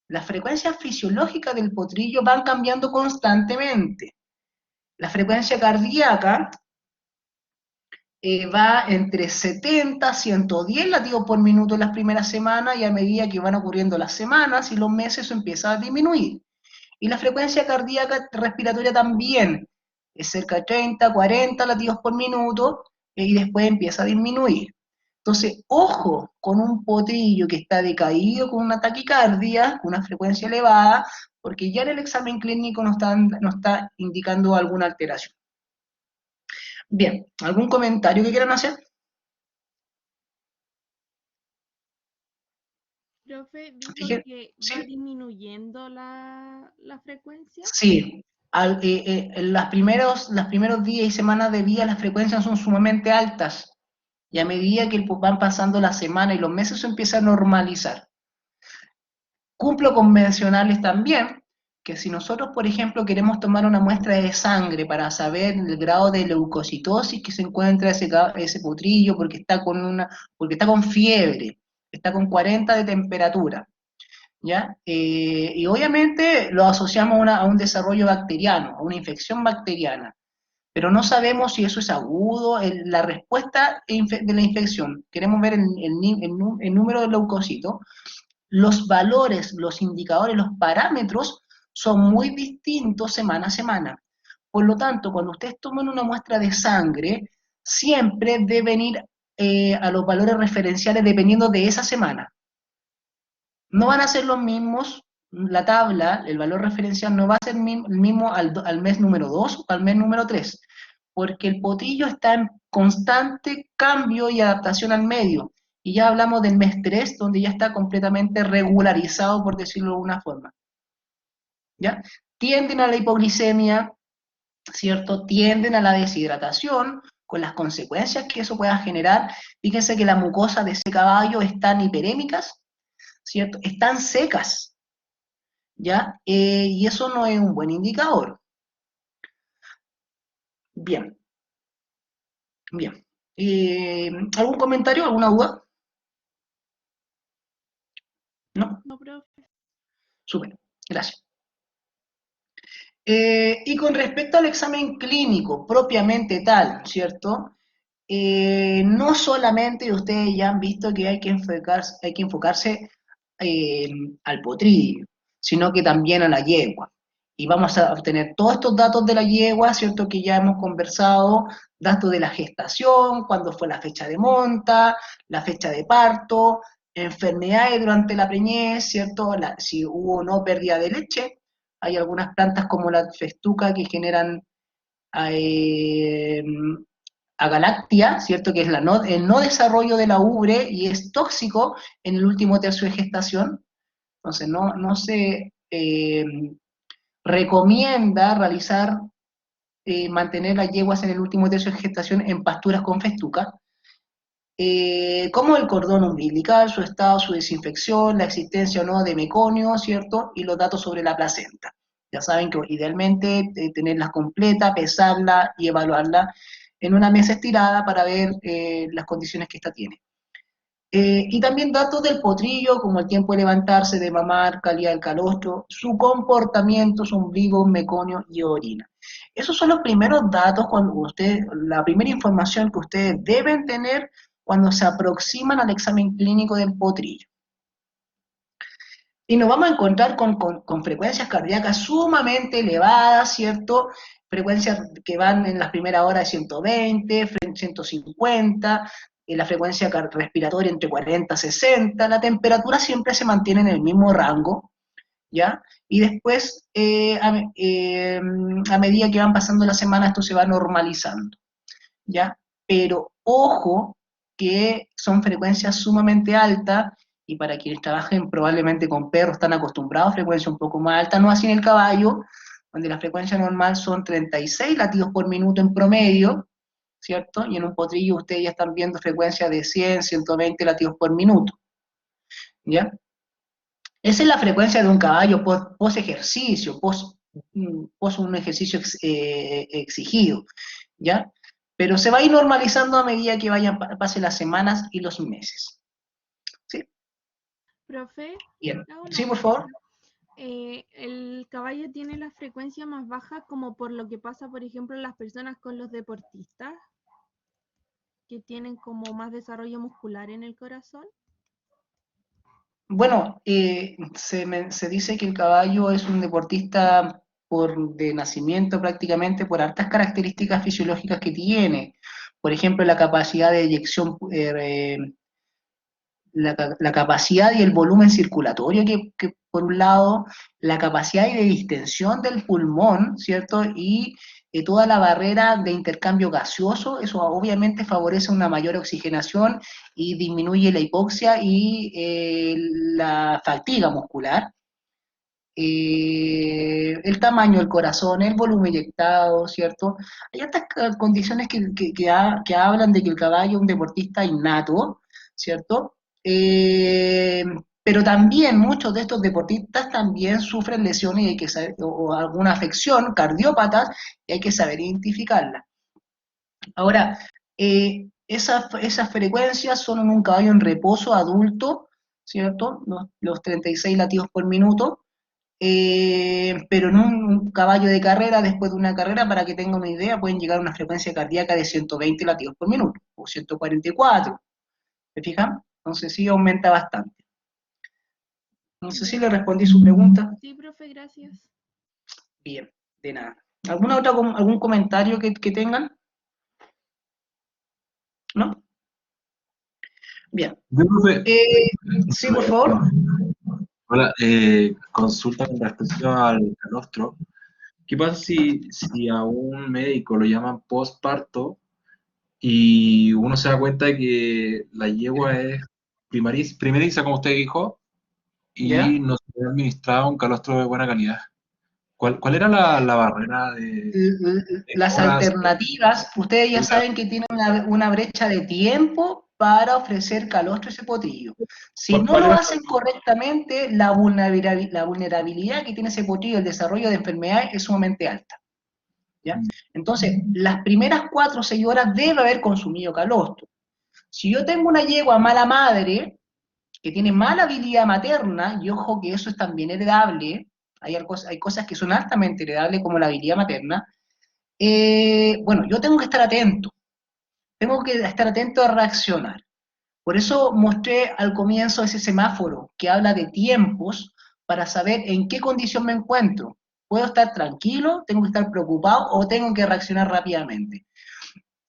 la frecuencia fisiológica del potrillo van cambiando constantemente. La frecuencia cardíaca va entre 70 a 110 latidos por minuto en las primeras semanas, y a medida que van ocurriendo las semanas y los meses, eso empieza a disminuir. Y la frecuencia cardíaca respiratoria también es cerca de 30, 40 latidos por minuto, y después empieza a disminuir. Entonces, ojo con un potrillo que está decaído con una taquicardia, con una frecuencia elevada, porque ya en el examen clínico nos está indicando alguna alteración. Bien, ¿algún comentario que quieran hacer? Profe, dijo Fíjense, que va sí, disminuyendo la frecuencia. sí. En los primeros días y semanas de vida las frecuencias son sumamente altas, y a medida que van pasando las semanas y los meses se empieza a normalizar. Cumplo con mencionarles también que si nosotros, por ejemplo, queremos tomar una muestra de sangre para saber el grado de leucocitosis que se encuentra ese potrillo, porque está con fiebre, está con 40 de temperatura, ¿ya? Y obviamente lo asociamos a un desarrollo bacteriano, a una infección bacteriana, pero no sabemos si eso es agudo, la respuesta de la infección. Queremos ver el número de leucocitos. Los valores, los indicadores, los parámetros son muy distintos semana a semana. Por lo tanto, cuando ustedes toman una muestra de sangre, siempre deben ir a los valores referenciales dependiendo de esa semana. No van a ser los mismos, la tabla, el valor referencial no va a ser el mismo al mes número 2 o al mes número 3, porque el potrillo está en constante cambio y adaptación al medio. Y ya hablamos del mes 3, donde ya está completamente regularizado, por decirlo de alguna forma. ¿Ya? Tienden a la hipoglicemia, ¿cierto? Tienden a la deshidratación, con las consecuencias que eso pueda generar. Fíjense que la mucosa de ese caballo están hiperémicas, ¿cierto? Están secas, ¿ya? Y eso no es un buen indicador. Bien, bien. ¿Algún comentario, alguna duda? ¿No? No, profe. Súper, gracias. Y con respecto al examen clínico propiamente tal, ¿cierto? No solamente ustedes ya han visto que hay que enfocarse al potrillo, sino que también a la yegua. Y vamos a obtener todos estos datos de la yegua, ¿cierto? Que ya hemos conversado, datos de la gestación, cuándo fue la fecha de monta, la fecha de parto, enfermedades durante la preñez, ¿cierto? Si hubo o no pérdida de leche. Hay algunas plantas como la festuca que generan eh, agalactia, ¿cierto? Que es el no desarrollo de la ubre y es tóxico en el último tercio de gestación. Entonces, no se recomienda mantener las yeguas en el último tercio de gestación en pasturas con festuca, como el cordón umbilical, su estado, su desinfección, la existencia o no de meconio, ¿cierto? Y los datos sobre la placenta. Ya saben que idealmente tenerlas completa, pesarla y evaluarla en una mesa estirada para ver las condiciones que ésta tiene. Y también datos del potrillo, como el tiempo de levantarse, de mamar, calidad del calostro, su comportamiento, su ombligo, meconio y orina. Esos son los primeros datos, la primera información que ustedes deben tener cuando se aproximan al examen clínico del potrillo. Y nos vamos a encontrar con frecuencias cardíacas sumamente elevadas, ¿cierto? Frecuencias que van en las primeras horas de 120, 150, la frecuencia respiratoria entre 40 y 60, la temperatura siempre se mantiene en el mismo rango, ¿ya? Y después, a medida que van pasando las semanas, esto se va normalizando, ¿ya? Pero ojo que son frecuencias sumamente altas, y para quienes trabajen probablemente con perros están acostumbrados a frecuencias un poco más altas, no así en el caballo, donde la frecuencia normal son 36 latidos por minuto en promedio, ¿cierto? Y en un potrillo ustedes ya están viendo frecuencias de 100, 120 latidos por minuto, ¿ya? Esa es la frecuencia de un caballo post ejercicio, post un ejercicio exigido, ¿ya? Pero se va a ir normalizando a medida que pasen las semanas y los meses. ¿Sí? Profe, Bien. hago una Sí, por favor. pregunta. El caballo tiene la frecuencia más baja como por lo que pasa, por ejemplo, en las personas con los deportistas, que tienen como más desarrollo muscular en el corazón. Bueno, se dice que el caballo es un deportista de nacimiento prácticamente por hartas características fisiológicas que tiene. Por ejemplo, la capacidad de eyección, la capacidad y el volumen circulatorio que por un lado, la capacidad de distensión del pulmón, ¿cierto? Y toda la barrera de intercambio gaseoso, eso obviamente favorece una mayor oxigenación y disminuye la hipoxia y la fatiga muscular. El tamaño del corazón, el volumen inyectado, ¿cierto? Hay otras condiciones que hablan de que el caballo es un deportista innato, ¿cierto? Pero también muchos de estos deportistas también sufren lesiones y hay que saber, o alguna afección cardiópatas, y hay que saber identificarla. Ahora, esas frecuencias son en un caballo en reposo adulto, ¿cierto? Los 36 latidos por minuto, pero en un caballo de carrera, después de una carrera, para que tengan una idea, pueden llegar a una frecuencia cardíaca de 120 latidos por minuto, o 144, ¿se fijan? Entonces sí aumenta bastante. No sé si le respondí su pregunta. Sí, profe, gracias. Bien, de nada. ¿Algún comentario que tengan? ¿No? Bien. Sí, por favor. Hola, consulta con respecto al calostro. ¿Qué pasa si a un médico lo llaman postparto y uno se da cuenta de que la yegua es primeriza, como usted dijo, ¿Ya? y no se le ha administrado un calostro de buena calidad? ¿Cuál era la barrera de Las horas? alternativas, ustedes ya saben que tienen una brecha de tiempo para ofrecer calostro a ese potrillo. Si no ¿Cuál lo era? hacen correctamente, la vulnerabilidad que tiene ese potrillo, el desarrollo de enfermedades es sumamente alta, ¿ya? Entonces, las primeras 4 o 6 horas debe haber consumido calostro. Si yo tengo una yegua mala madre, que tiene mala habilidad materna, y ojo que eso es también heredable, hay cosas que son altamente heredables como la habilidad materna, bueno, yo tengo que estar atento a reaccionar. Por eso mostré al comienzo ese semáforo que habla de tiempos para saber en qué condición me encuentro. ¿Puedo estar tranquilo? ¿Tengo que estar preocupado? ¿O tengo que reaccionar rápidamente?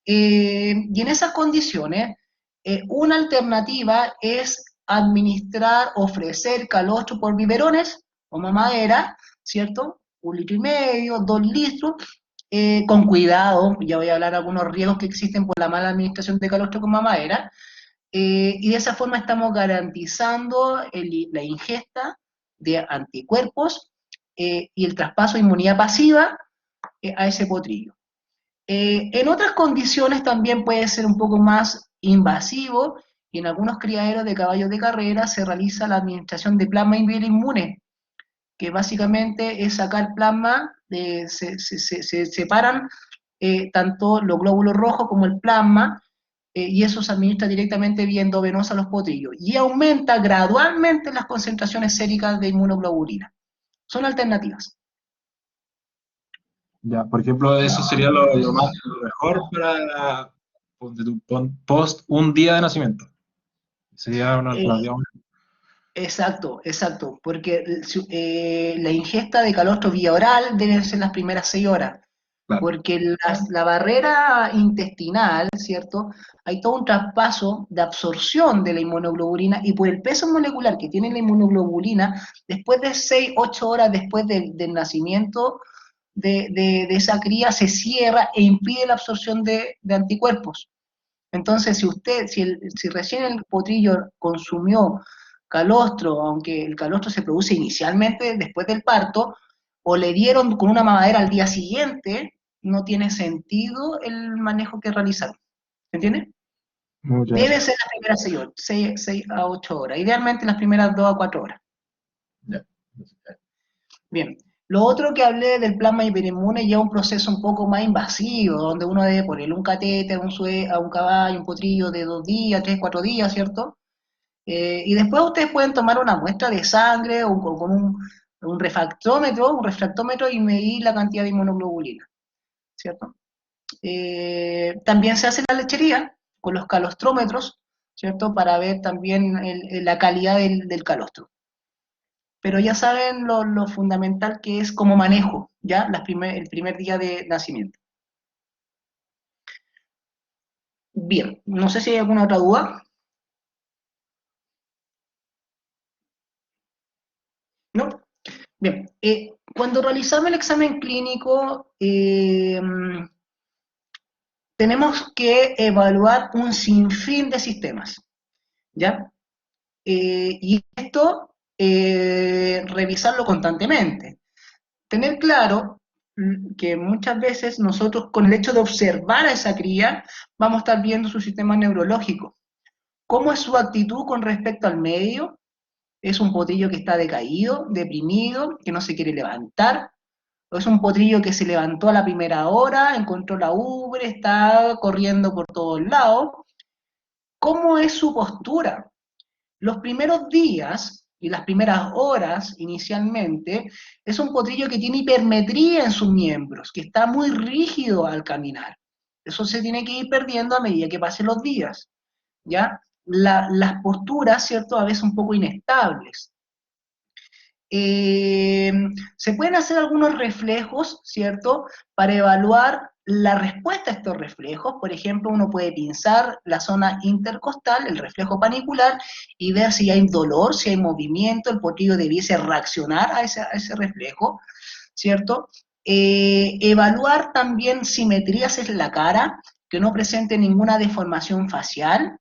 Y en esas condiciones, una alternativa es ofrecer calostro por biberones o mamadera, ¿cierto? 1,5 litros, 2 litros, con cuidado, ya voy a hablar de algunos riesgos que existen por la mala administración de calostro con mamadera, y de esa forma estamos garantizando la ingesta de anticuerpos y el traspaso de inmunidad pasiva a ese potrillo. En otras condiciones también puede ser un poco más invasivo, y en algunos criaderos de caballos de carrera se realiza la administración de plasma inmune, que básicamente es sacar plasma, se separan tanto los glóbulos rojos como el plasma, y eso se administra directamente vía endovenosa a los potrillos, y aumenta gradualmente las concentraciones séricas de inmunoglobulina. Son alternativas. Ya, por ejemplo, eso sería lo mejor para post un día de nacimiento. Sería una Eh, alternativa. Exacto, exacto, porque la ingesta de calostro vía oral deben ser las primeras 6 horas, Claro. porque la barrera intestinal, ¿cierto? Hay todo un traspaso de absorción de la inmunoglobulina y por el peso molecular que tiene la inmunoglobulina, después de 6, 8 horas después del nacimiento de esa cría, se cierra e impide la absorción de anticuerpos. Entonces, si recién el potrillo consumió calostro, aunque el calostro se produce inicialmente después del parto, o le dieron con una mamadera al día siguiente, no tiene sentido el manejo que realizaron. ¿Entiendes? Muchas Debe gracias. ser las primeras 6 a 8 horas, idealmente las primeras 2 a 4 horas. Ya. Bien. Lo otro que hablé del plasma hiperinmune ya es un proceso un poco más invasivo, donde uno debe ponerle un catéter a un caballo, un potrillo de 2 días, 3, 4 días, ¿cierto? Y después ustedes pueden tomar una muestra de sangre o con un refractómetro y medir la cantidad de inmunoglobulina, ¿cierto? También se hace en la lechería con los calostrómetros, ¿cierto? Para ver también la calidad del calostro. Pero ya saben lo fundamental que es como manejo, ¿ya? El primer día de nacimiento. Bien, no sé si hay alguna otra duda. ¿No? Bien, cuando realizamos el examen clínico, tenemos que evaluar un sinfín de sistemas, ¿ya? Y esto, revisarlo constantemente. Tener claro que muchas veces nosotros, con el hecho de observar a esa cría, vamos a estar viendo su sistema neurológico. ¿Cómo es su actitud con respecto al medio? ¿Es un potrillo que está decaído, deprimido, que no se quiere levantar? ¿O es un potrillo que se levantó a la primera hora, encontró la ubre, está corriendo por todos lados? ¿Cómo es su postura? Los primeros días y las primeras horas inicialmente es un potrillo que tiene hipermetría en sus miembros, que está muy rígido al caminar. Eso se tiene que ir perdiendo a medida que pasen los días, ¿ya? Las posturas, ¿cierto? A veces un poco inestables. Se pueden hacer algunos reflejos, ¿cierto? Para evaluar la respuesta a estos reflejos. Por ejemplo, uno puede pinzar la zona intercostal, el reflejo panicular, y ver si hay dolor, si hay movimiento, el potrillo debiese reaccionar a ese reflejo, ¿cierto? Evaluar también simetrías en la cara, que no presente ninguna deformación facial.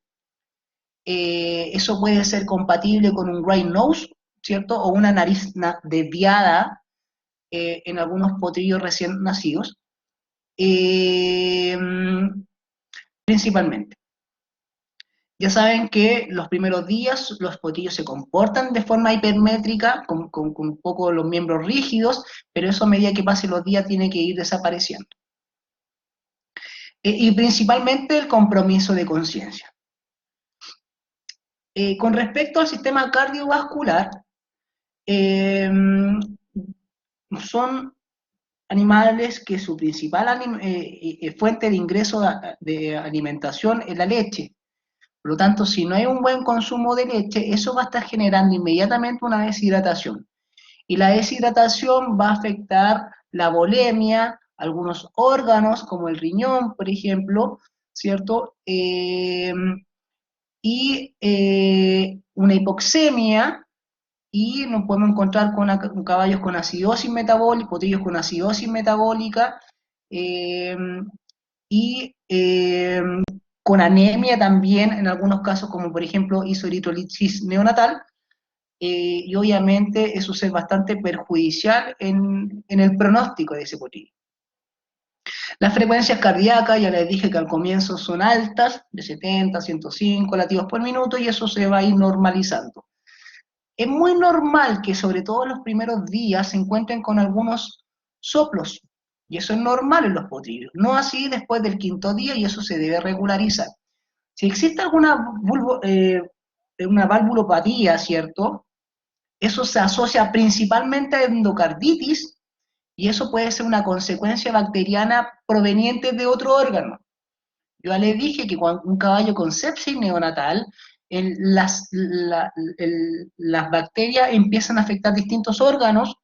Eso puede ser compatible con un right nose, ¿cierto? O una nariz desviada en algunos potrillos recién nacidos, eh, principalmente. Ya saben que los primeros días los potrillos se comportan de forma hipermétrica, con un poco los miembros rígidos, pero eso a medida que pasen los días tiene que ir desapareciendo. Y principalmente el compromiso de conciencia. Con respecto al sistema cardiovascular, son animales que su principal fuente de ingreso de alimentación es la leche. Por lo tanto, si no hay un buen consumo de leche, eso va a estar generando inmediatamente una deshidratación. Y la deshidratación va a afectar la volemia, algunos órganos como el riñón, por ejemplo, ¿cierto? Y una hipoxemia, y nos podemos encontrar con caballos con acidosis metabólica, potrillos con acidosis metabólica, eh, y con anemia también en algunos casos, como por ejemplo isoeritrolisis neonatal, y obviamente eso es bastante perjudicial en el pronóstico de ese potrillo. Las frecuencias cardíacas, ya les dije que al comienzo son altas, de 70 a 105 latidos por minuto, y eso se va a ir normalizando. Es muy normal que sobre todo en los primeros días se encuentren con algunos soplos, y eso es normal en los potrillos, no así después del quinto día, y eso se debe regularizar. Si existe alguna una valvulopatía, ¿cierto? Eso se asocia principalmente a endocarditis y eso puede ser una consecuencia bacteriana proveniente de otro órgano. Yo ya les dije que cuando un caballo con sepsis neonatal, las bacterias empiezan a afectar distintos órganos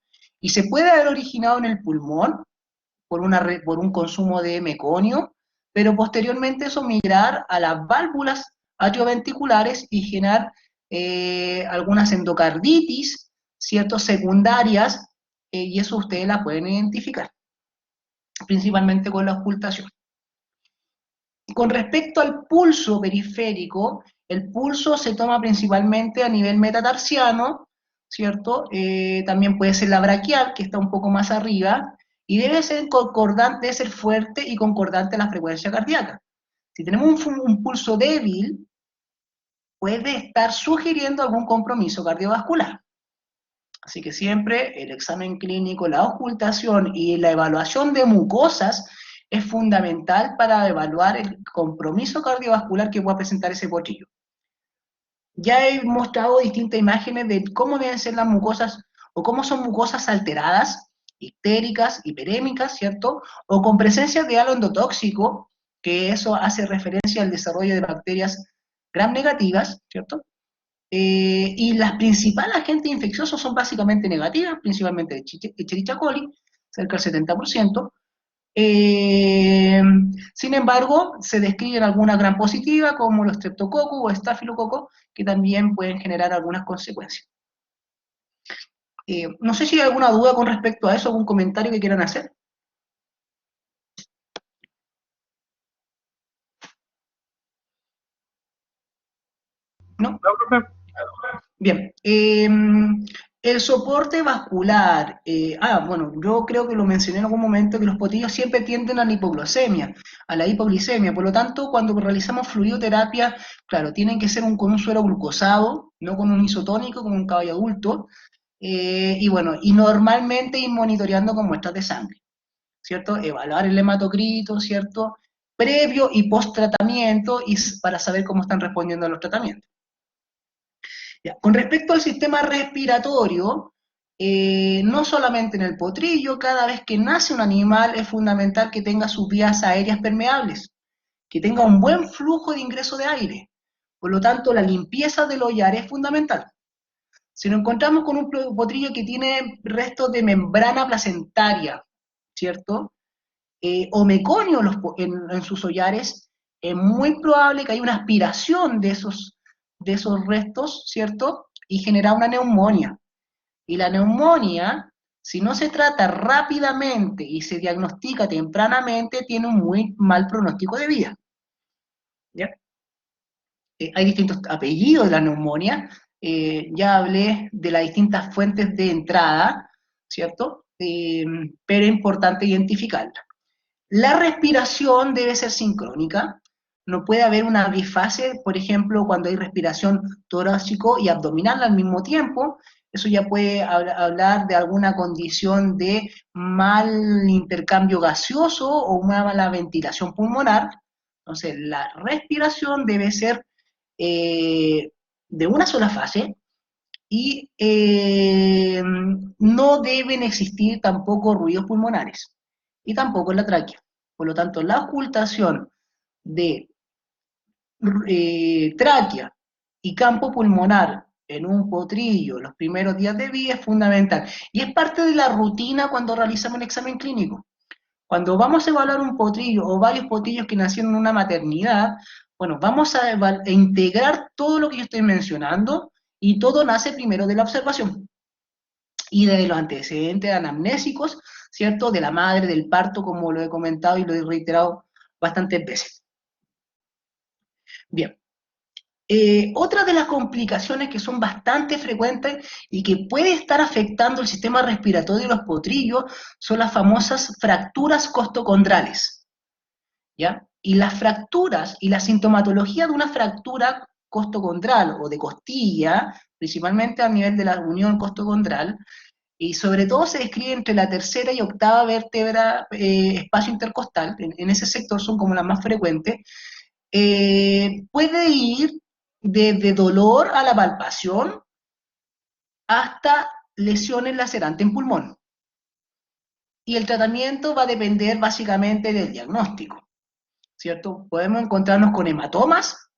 y se puede haber originado en el pulmón por un consumo de meconio, pero posteriormente eso migrar a las válvulas atrioventriculares y generar algunas endocarditis, ciertas secundarias, y eso ustedes la pueden identificar, principalmente con la ocultación. Con respecto al pulso periférico, el pulso se toma principalmente a nivel metatarsiano, ¿cierto? También puede ser la braquial, que está un poco más arriba, y debe ser concordante, debe ser fuerte y concordante a la frecuencia cardíaca. Si tenemos un pulso débil, puede estar sugiriendo algún compromiso cardiovascular. Así que siempre el examen clínico, la ocultación y la evaluación de mucosas es fundamental para evaluar el compromiso cardiovascular que pueda presentar ese potrillo. Ya he mostrado distintas imágenes de cómo deben ser las mucosas, o cómo son mucosas alteradas, ictéricas, hiperémicas, ¿cierto? O con presencia de halo endotóxico, que eso hace referencia al desarrollo de bacterias gram negativas, ¿cierto? Y las principales agentes infecciosos son básicamente negativas, principalmente Escherichia coli, cerca del 70%. Sin embargo, se describen algunas gram positivas, como los streptococcus o estafilococcus, que también pueden generar algunas consecuencias. No sé si hay alguna duda con respecto a eso, algún comentario que quieran hacer. ¿No? No, profe. Bien, el soporte vascular, bueno, yo creo que lo mencioné en algún momento, que los potrillos siempre tienden a la hipoglucemia, a la hipoglicemia, por lo tanto, cuando realizamos fluidoterapia, claro, tienen que ser con un suero glucosado, no con un isotónico, como un caballo adulto, y bueno, y normalmente ir monitoreando con muestras de sangre, ¿cierto? Evaluar el hematocrito, ¿cierto? Previo y post tratamiento, y para saber cómo están respondiendo a los tratamientos. Ya, con respecto al sistema respiratorio, no solamente en el potrillo, cada vez que nace un animal es fundamental que tenga sus vías aéreas permeables, que tenga un buen flujo de ingreso de aire. Por lo tanto, la limpieza del hollar es fundamental. Si nos encontramos con un potrillo que tiene restos de membrana placentaria, ¿cierto? O meconio en sus hollares, es muy probable que haya una aspiración de esos restos, ¿cierto? Y genera una neumonía. Y la neumonía, si no se trata rápidamente y se diagnostica tempranamente, tiene un muy mal pronóstico de vida. ¿Ya? Hay distintos apellidos de la neumonía, ya hablé de las distintas fuentes de entrada, ¿cierto? Pero es importante identificarla. La respiración debe ser sincrónica, no puede haber una bifase, por ejemplo, cuando hay respiración torácico y abdominal al mismo tiempo, eso ya puede hablar de alguna condición de mal intercambio gaseoso o una mala ventilación pulmonar. Entonces, la respiración debe ser de una sola fase y no deben existir tampoco ruidos pulmonares y tampoco en la tráquea. Por lo tanto, la ocultación de tráquea y campo pulmonar en un potrillo los primeros días de vida es fundamental. Y es parte de la rutina cuando realizamos el examen clínico. Cuando vamos a evaluar un potrillo o varios potrillos que nacieron en una maternidad, bueno, vamos a integrar todo lo que yo estoy mencionando y todo nace primero de la observación y de los antecedentes anamnésicos, ¿cierto? De la madre, del parto, como lo he comentado y lo he reiterado bastantes veces. Bien. Otra de las complicaciones que son bastante frecuentes y que puede estar afectando el sistema respiratorio de los potrillos son las famosas fracturas costocondrales, ¿ya? Y las fracturas y la sintomatología de una fractura costocondral o de costilla, principalmente a nivel de la unión costocondral, y sobre todo se describe entre la tercera y octava vértebra, espacio intercostal, en ese sector son como las más frecuentes, puede ir desde dolor a la palpación hasta lesiones lacerantes en pulmón. Y el tratamiento va a depender básicamente del diagnóstico, ¿cierto? Podemos encontrarnos con hematomas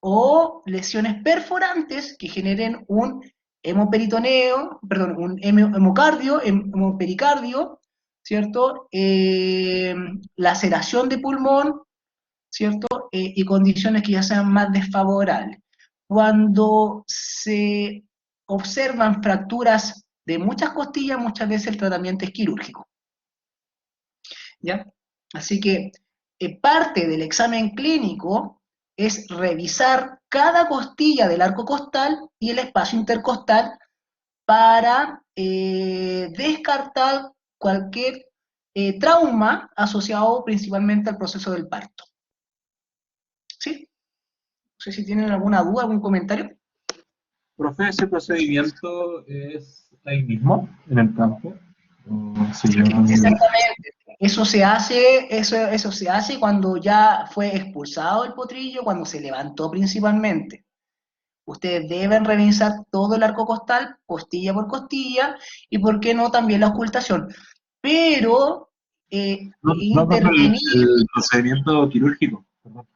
o lesiones perforantes que generen un hemoperitoneo, perdón, un hemocardio, hemopericardio, ¿cierto? Laceración de pulmón, ¿cierto? Y condiciones que ya sean más desfavorables. Cuando se observan fracturas de muchas costillas, muchas veces el tratamiento es quirúrgico, ¿ya? Así que parte del examen clínico es revisar cada costilla del arco costal y el espacio intercostal para descartar cualquier trauma asociado principalmente al proceso del parto. ¿Sí? No sé si tienen alguna duda, algún comentario. Profe, ¿ese procedimiento es ahí mismo, en el campo? ¿O se lleva a Exactamente. Eso se hace cuando ya fue expulsado el potrillo, cuando se levantó principalmente. Ustedes deben revisar todo el arco costal, costilla por costilla, y por qué no también la ocultación. Pero No, profe, intervenir. el procedimiento quirúrgico. Perdón.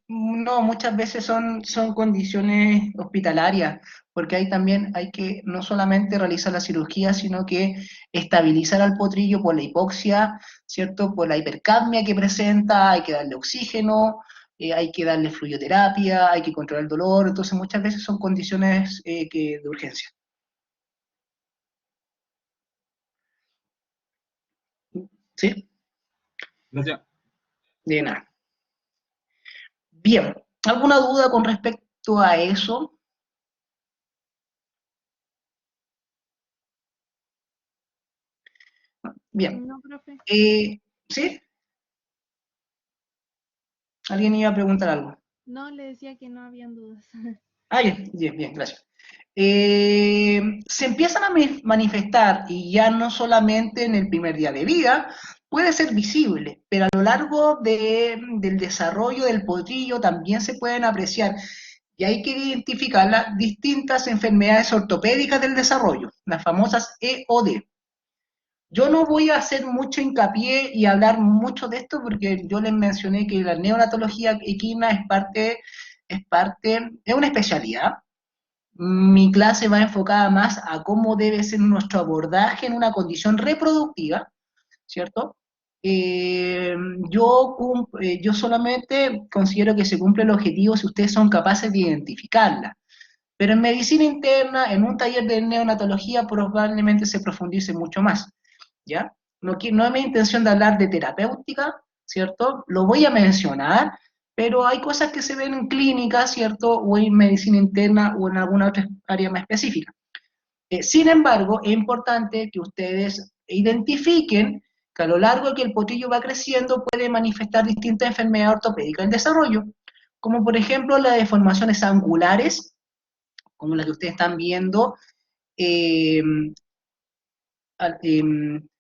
No, muchas veces son condiciones hospitalarias, porque ahí también hay que no solamente realizar la cirugía, sino que estabilizar al potrillo por la hipoxia, ¿cierto? Por la hipercapnia que presenta, hay que darle oxígeno, hay que darle fluidoterapia, hay que controlar el dolor, entonces muchas veces son condiciones de urgencia. ¿Sí? Gracias. De nada. Bien, ¿alguna duda con respecto a eso? Bien. No, profe. ¿Sí? ¿Alguien iba a preguntar algo? No, le decía que no habían dudas. Bien, gracias. Se empiezan a manifestar, y ya no solamente en el primer día de vida, puede ser visible, pero a lo largo del desarrollo del potrillo también se pueden apreciar, y hay que identificar las distintas enfermedades ortopédicas del desarrollo, las famosas EOD. Yo no voy a hacer mucho hincapié y hablar mucho de esto porque yo les mencioné que la neonatología equina es una especialidad. Mi clase va enfocada más a cómo debe ser nuestro abordaje en una condición reproductiva, ¿cierto? Eh, yo solamente considero que se cumple el objetivo si ustedes son capaces de identificarla. Pero en medicina interna, en un taller de neonatología, probablemente se profundice mucho más, ¿ya? No es mi intención de hablar de terapéutica, ¿cierto? Lo voy a mencionar, pero hay cosas que se ven en clínica, ¿cierto? O en medicina interna o en alguna otra área más específica. Sin embargo, es importante que ustedes identifiquen que a lo largo de que el potrillo va creciendo puede manifestar distintas enfermedades ortopédicas en desarrollo, como por ejemplo las deformaciones angulares, como la que ustedes están viendo eh, en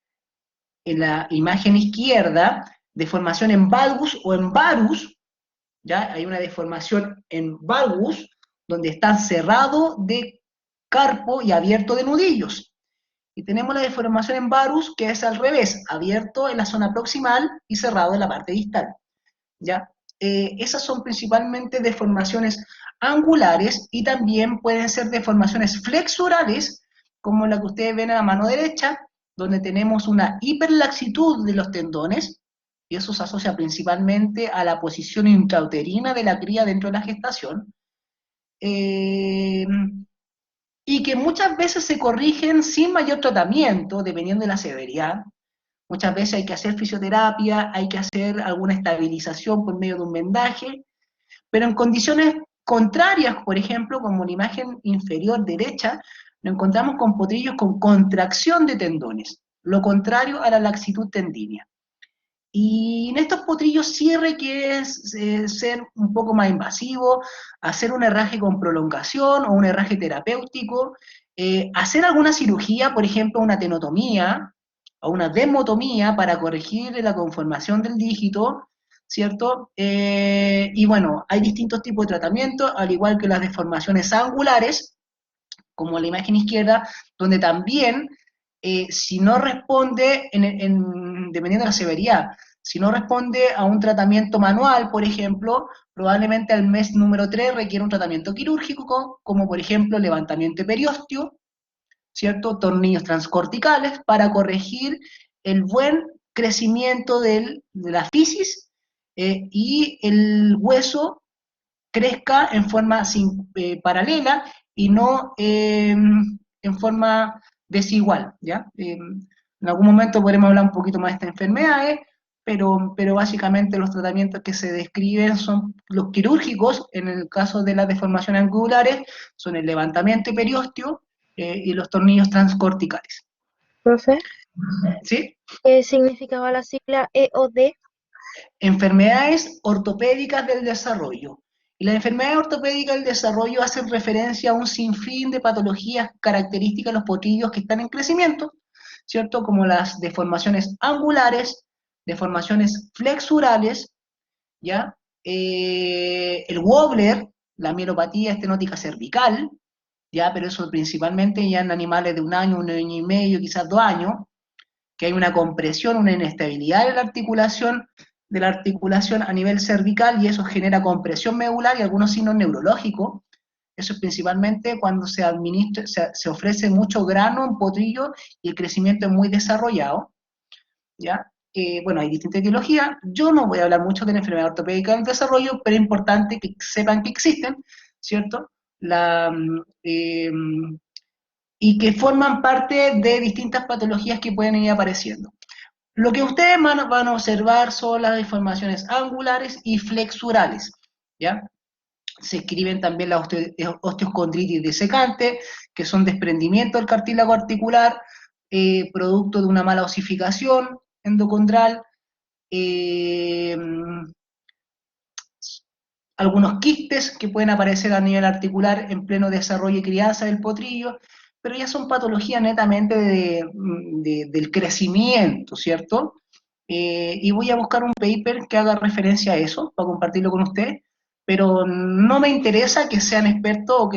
la imagen izquierda, deformación en valgus o en varus, ¿ya? Hay una deformación en valgus, donde está cerrado de carpo y abierto de nudillos. Y tenemos la deformación en varus, que es al revés, abierto en la zona proximal y cerrado en la parte distal, ¿ya? Esas son principalmente deformaciones angulares y también pueden ser deformaciones flexurales, como la que ustedes ven a la mano derecha, donde tenemos una hiperlaxitud de los tendones, y eso se asocia principalmente a la posición intrauterina de la cría dentro de la gestación, y que muchas veces se corrigen sin mayor tratamiento, dependiendo de la severidad. Muchas veces hay que hacer fisioterapia, hay que hacer alguna estabilización por medio de un vendaje, pero en condiciones contrarias, por ejemplo, como la imagen inferior derecha, nos encontramos con potrillos con contracción de tendones, lo contrario a la laxitud tendínea. Y en estos potrillos sí requiere ser un poco más invasivo, hacer un herraje con prolongación o un herraje terapéutico, hacer alguna cirugía, por ejemplo, una tenotomía, a una desmotomía para corregir la conformación del dígito, ¿cierto? Y bueno, hay distintos tipos de tratamientos, al igual que las deformaciones angulares, como la imagen izquierda, donde también, si no responde, dependiendo de la severidad, si no responde a un tratamiento manual, por ejemplo, probablemente al mes número 3 requiere un tratamiento quirúrgico, como por ejemplo levantamiento de periósteo, ¿cierto? Tornillos transcorticales para corregir el buen crecimiento de la fisis y el hueso crezca en forma paralela y no en forma desigual, ¿ya? En algún momento podremos hablar un poquito más de estas enfermedades, pero básicamente los tratamientos que se describen son los quirúrgicos, en el caso de las deformaciones angulares, son el levantamiento de periósteo y los tornillos transcorticales. Profe, ¿Sí? ¿qué significaba la sigla EOD? Enfermedades ortopédicas del desarrollo. Y las enfermedades ortopédicas del desarrollo hacen referencia a un sinfín de patologías características de los potrillos que están en crecimiento, ¿cierto? Como las deformaciones angulares, deformaciones flexurales, ¿ya? El wobbler, la mielopatía estenótica cervical, ¿ya? Pero eso principalmente ya en animales de un año y medio, quizás 2 años, que hay una compresión, una inestabilidad de la articulación a nivel cervical y eso genera compresión medular y algunos signos neurológicos. Eso es principalmente cuando se administra, se ofrece mucho grano en potrillo y el crecimiento es muy desarrollado, ¿ya? Bueno, hay distintas etiologías. Yo no voy a hablar mucho de la enfermedad ortopédica del desarrollo, pero es importante que sepan que existen, ¿cierto? Y que forman parte de distintas patologías que pueden ir apareciendo. Lo que ustedes van a observar son las deformaciones angulares y flexurales, ¿ya? Se escriben también la osteocondritis disecante, que son desprendimiento del cartílago articular, producto de una mala osificación endocondral, algunos quistes que pueden aparecer a nivel articular en pleno desarrollo y crianza del potrillo, pero ya son patologías netamente del crecimiento, ¿cierto? Y voy a buscar un paper que haga referencia a eso, para compartirlo con ustedes, pero no me interesa que sean expertos, o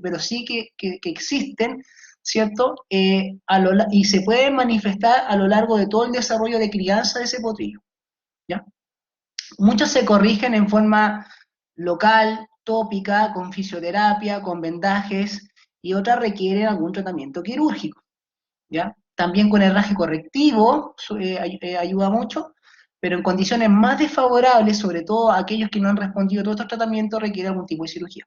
pero sí que existen, ¿cierto? Y se pueden manifestar a lo largo de todo el desarrollo de crianza de ese potrillo, ¿ya? Muchos se corrigen en forma local, tópica, con fisioterapia, con vendajes, y otras requieren algún tratamiento quirúrgico, ¿ya? También con herraje correctivo ayuda mucho, pero en condiciones más desfavorables, sobre todo aquellos que no han respondido a todos estos tratamientos, requiere algún tipo de cirugía.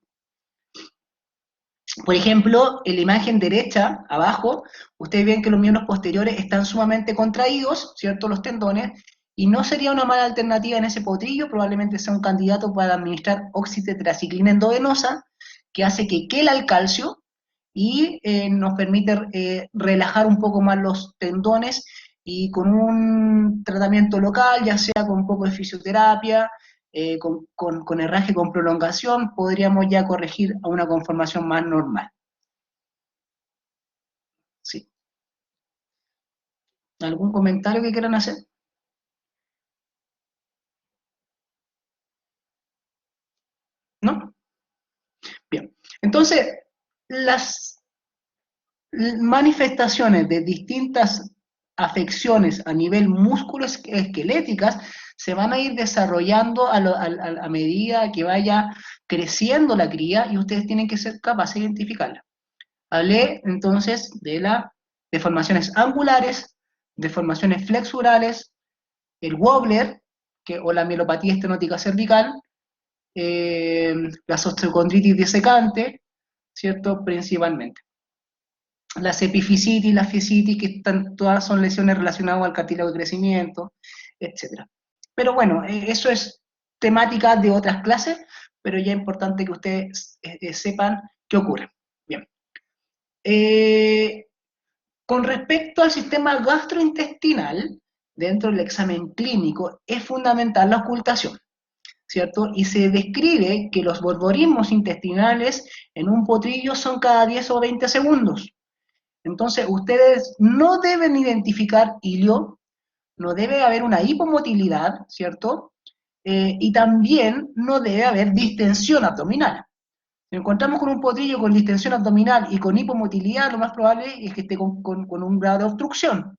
Por ejemplo, en la imagen derecha, abajo, ustedes ven que los miembros posteriores están sumamente contraídos, ¿cierto? Los tendones, y no sería una mala alternativa en ese potrillo, probablemente sea un candidato para administrar oxitetraciclina endovenosa, que hace que quela el calcio y nos permite relajar un poco más los tendones, y con un tratamiento local, ya sea con un poco de fisioterapia, con herraje con prolongación, podríamos ya corregir a una conformación más normal. Sí. ¿Algún comentario que quieran hacer? ¿No? Bien. Entonces, las manifestaciones de distintas afecciones a nivel musculoesqueléticas se van a ir desarrollando a medida que vaya creciendo la cría, y ustedes tienen que ser capaces de identificarla. Hablé entonces de las deformaciones angulares, deformaciones flexurales, el wobbler, o la mielopatía estenótica cervical, las osteocondritis disecante, ¿cierto? Principalmente. Las epifisitis, las fisitis, que todas son lesiones relacionadas al cartílago de crecimiento, etc. Pero bueno, eso es temática de otras clases, pero ya es importante que ustedes sepan qué ocurre. Bien. Con respecto al sistema gastrointestinal, dentro del examen clínico es fundamental la ocultación, ¿cierto? Y se describe que los borborismos intestinales en un potrillo son cada 10 o 20 segundos. Entonces, ustedes no deben identificar ilio, no debe haber una hipomotilidad, ¿cierto? Y también no debe haber distensión abdominal. Si encontramos con un potrillo con distensión abdominal y con hipomotilidad, lo más probable es que esté con un grado de obstrucción,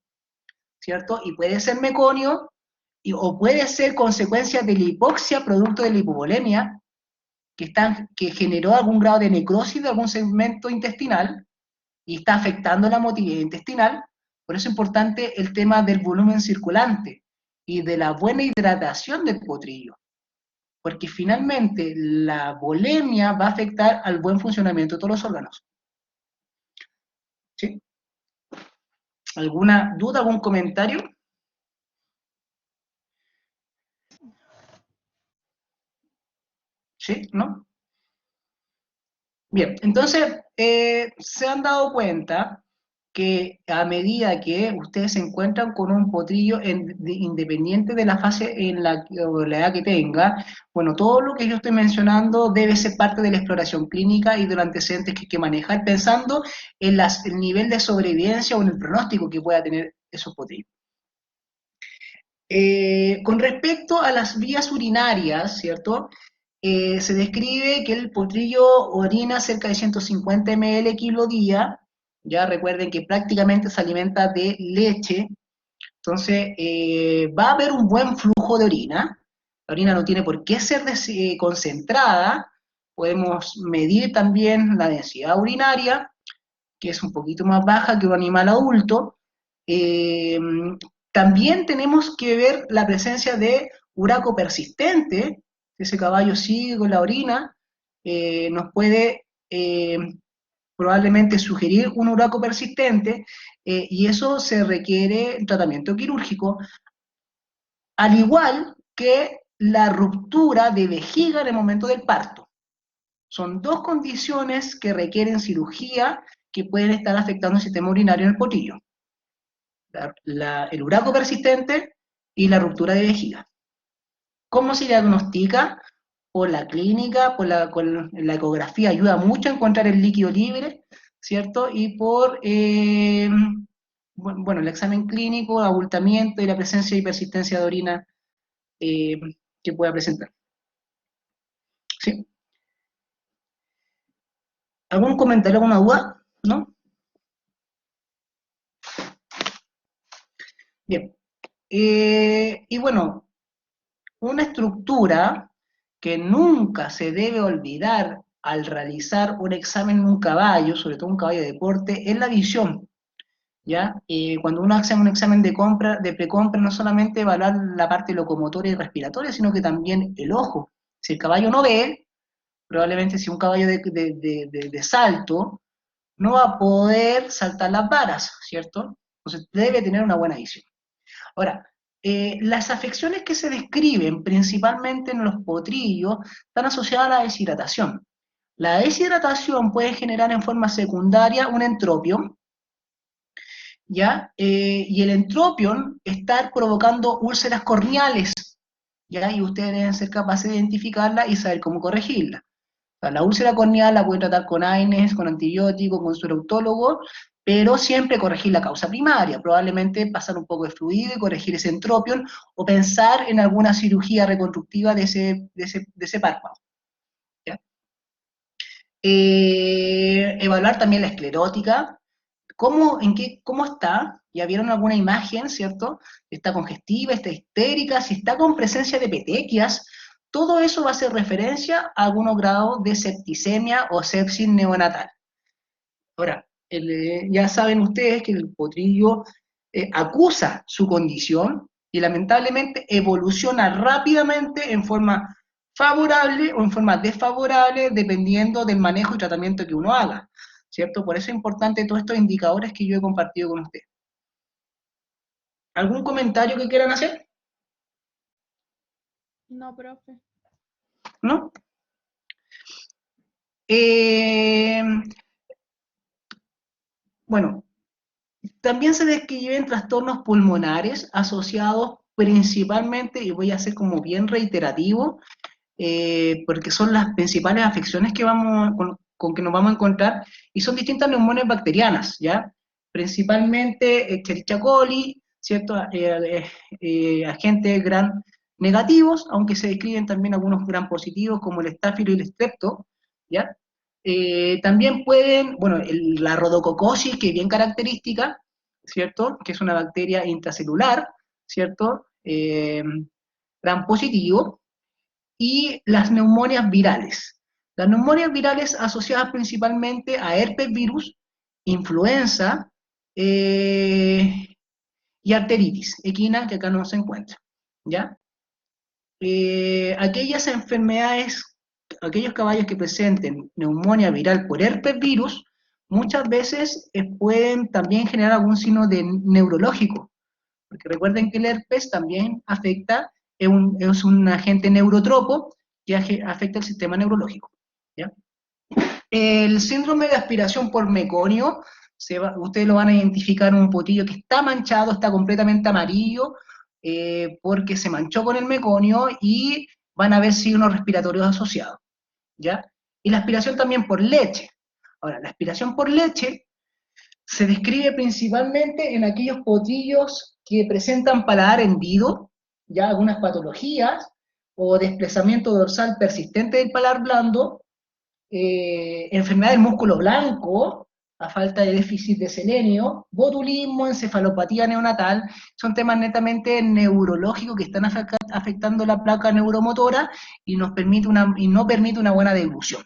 ¿cierto? Y puede ser meconio, o puede ser consecuencia de la hipoxia producto de la hipovolemia, que generó algún grado de necrosis de algún segmento intestinal y está afectando la motilidad intestinal. Por eso es importante el tema del volumen circulante y de la buena hidratación del potrillo, porque finalmente la volemia va a afectar al buen funcionamiento de todos los órganos. ¿Sí? ¿Alguna duda, algún comentario? ¿Sí? ¿No? Bien, entonces se han dado cuenta que a medida que ustedes se encuentran con un potrillo independiente de la fase o la edad que tenga, bueno, todo lo que yo estoy mencionando debe ser parte de la exploración clínica y de los antecedentes que hay que manejar, pensando en el nivel de sobrevivencia o en el pronóstico que pueda tener esos potrillos. Con respecto a las vías urinarias, ¿cierto? Se describe que el potrillo orina cerca de 150 ml kilo día, ya recuerden que prácticamente se alimenta de leche, entonces va a haber un buen flujo de orina, la orina no tiene por qué ser concentrada, podemos medir también la densidad urinaria, que es un poquito más baja que un animal adulto. También tenemos que ver la presencia de uraco persistente, ese caballo sigue con la orina, nos puede probablemente sugerir un uraco persistente, y eso se requiere tratamiento quirúrgico, al igual que la ruptura de vejiga en el momento del parto. Son dos condiciones que requieren cirugía que pueden estar afectando el sistema urinario en el potrillo. El uraco persistente y la ruptura de vejiga. ¿Cómo se diagnostica? Por la clínica, con la ecografía ayuda mucho a encontrar el líquido libre, ¿cierto? Y por, bueno, el examen clínico, abultamiento y la presencia y persistencia de orina que pueda presentar. ¿Sí? ¿Algún comentario, alguna duda? ¿No? Bien. Y bueno, una estructura que nunca se debe olvidar al realizar un examen en un caballo, sobre todo un caballo de deporte, es la visión. ¿Ya? Cuando uno hace un examen de precompra, no solamente evaluar la parte locomotora y respiratoria, sino que también el ojo. Si el caballo no ve, probablemente si un caballo de salto, no va a poder saltar las varas, ¿cierto? Entonces debe tener una buena visión. Ahora, las afecciones que se describen principalmente en los potrillos están asociadas a la deshidratación. La deshidratación puede generar en forma secundaria un entropión, ¿ya? Y el entropión está provocando úlceras corneales, ¿ya? Y ustedes deben ser capaces de identificarla y saber cómo corregirla. O sea, la úlcera corneal la pueden tratar con AINES, con antibióticos, con suerautólogo, pero siempre corregir la causa primaria, probablemente pasar un poco de fluido y corregir ese entropión, o pensar en alguna cirugía reconstructiva de ese párpado. ¿Ya? Evaluar también la esclerótica, cómo está, ya vieron alguna imagen, ¿cierto? Está congestiva, está histérica, si está con presencia de petequias, todo eso va a hacer referencia a algunos grados de septicemia o sepsis neonatal. Ahora, ya saben ustedes que el potrillo acusa su condición y lamentablemente evoluciona rápidamente en forma favorable o en forma desfavorable dependiendo del manejo y tratamiento que uno haga, ¿cierto? Por eso es importante todos estos indicadores que yo he compartido con ustedes. ¿Algún comentario que quieran hacer? No, profe. ¿No? Bueno, también se describen trastornos pulmonares asociados principalmente, y voy a ser como bien reiterativo, porque son las principales afecciones que con que nos vamos a encontrar, y son distintas neumonias bacterianas, ¿ya? principalmente Escherichia coli, ¿cierto? Agentes gram negativos, aunque se describen también algunos gram positivos como el estáfilo y el estrepto, ¿ya? También pueden, bueno, la rodococosis, que es bien característica, ¿cierto? Que es una bacteria intracelular, ¿cierto? Gram positivo, y las neumonias virales. Las neumonias virales asociadas principalmente a herpes virus, influenza y arteritis equina, que acá no se encuentra, ¿ya? Aquellas enfermedades, aquellos caballos que presenten neumonía viral por herpes virus, muchas veces pueden también generar algún signo de neurológico, porque recuerden que el herpes también afecta, es un agente neurotropo que afecta el sistema neurológico, ¿ya? El síndrome de aspiración por meconio, ustedes lo van a identificar en un potillo que está manchado, está completamente amarillo, porque se manchó con el meconio y van a haber signos respiratorios asociados, ¿ya? Y la aspiración también por leche. Ahora, la aspiración por leche se describe principalmente en aquellos potillos que presentan paladar hendido, ya algunas patologías, o desplazamiento dorsal persistente del paladar blando, enfermedad del músculo blanco, a falta de déficit de selenio, botulismo, encefalopatía neonatal, son temas netamente neurológicos que están afectando la placa neuromotora y no permite una buena deglución,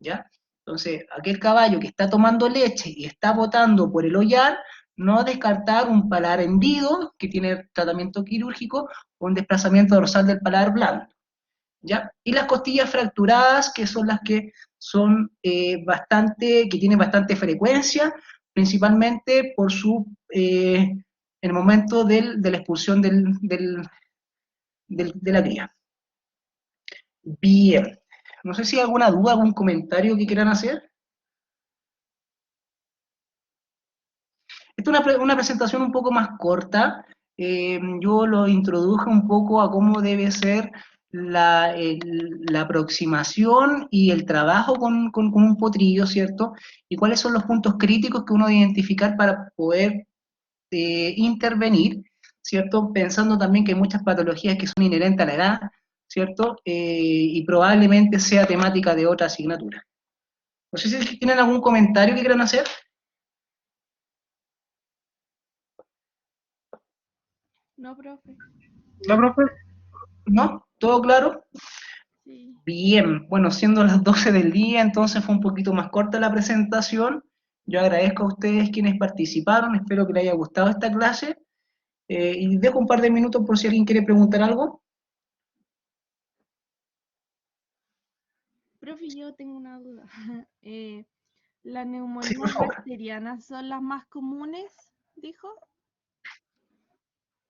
¿ya? Entonces, aquel caballo que está tomando leche y está botando por el ollar, no descartar un paladar hendido, que tiene tratamiento quirúrgico, o un desplazamiento dorsal del paladar blando, ¿ya? Y las costillas fracturadas, que son las que son que tienen bastante frecuencia, principalmente por en el momento de la expulsión de la cría. Bien. No sé si hay alguna duda, algún comentario que quieran hacer. Esta es una presentación un poco más corta. Yo lo introduje un poco a cómo debe ser la aproximación y el trabajo con un potrillo, ¿cierto? Y cuáles son los puntos críticos que uno debe identificar para poder intervenir, ¿cierto? Pensando también que hay muchas patologías que son inherentes a la edad, ¿cierto? Y probablemente sea temática de otra asignatura. No sé si tienen algún comentario que quieran hacer. No, profe. ¿No, profe? ¿No? ¿Todo claro? Sí. Bien, bueno, siendo las 12 del día, entonces fue un poquito más corta la presentación. Yo agradezco a ustedes quienes participaron, espero que les haya gustado esta clase. Y dejo un par de minutos por si alguien quiere preguntar algo. Profe, yo tengo una duda. ¿Las neumonías bacterianas son las más comunes, dijo?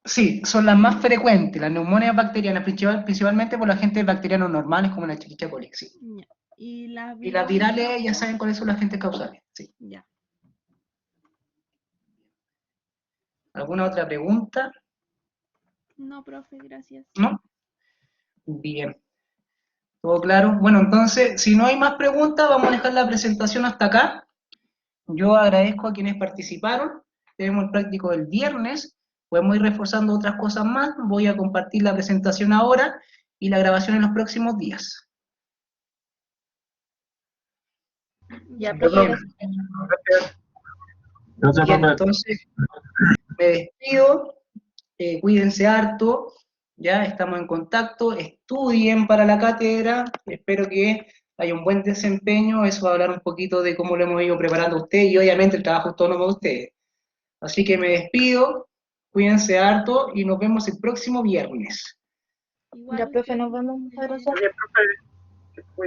Sí, son las más frecuentes, las neumonias bacterianas, principalmente por los agentes bacterianos normales como la Escherichia coli, sí. Ya. ¿Y las Y las virales ya saben cuáles son los agentes causales, sí. Ya. ¿Alguna otra pregunta? No, profe, gracias. ¿No? Bien. ¿Todo claro? Bueno, entonces, si no hay más preguntas, vamos a dejar la presentación hasta acá. Yo agradezco a quienes participaron. Tenemos el práctico el viernes. Podemos ir reforzando otras cosas más. Voy a compartir la presentación ahora y la grabación en los próximos días. Ya, Ya. profe, Bien. gracias. Gracias. Bien, entonces me despido. Cuídense harto. Ya estamos en contacto. Estudien para la cátedra. Espero que haya un buen desempeño. Eso va a hablar un poquito de cómo lo hemos ido preparando a ustedes y obviamente el trabajo autónomo de ustedes. Así que me despido. Cuídense harto y nos vemos el próximo viernes. Igual Ya, profe, usted, nos vemos. Muchas gracias. Oye, profe.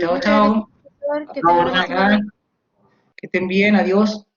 Chao, Muchas chao. gracias, profesor. Que tenga buena tarde. Que estén bien. Adiós.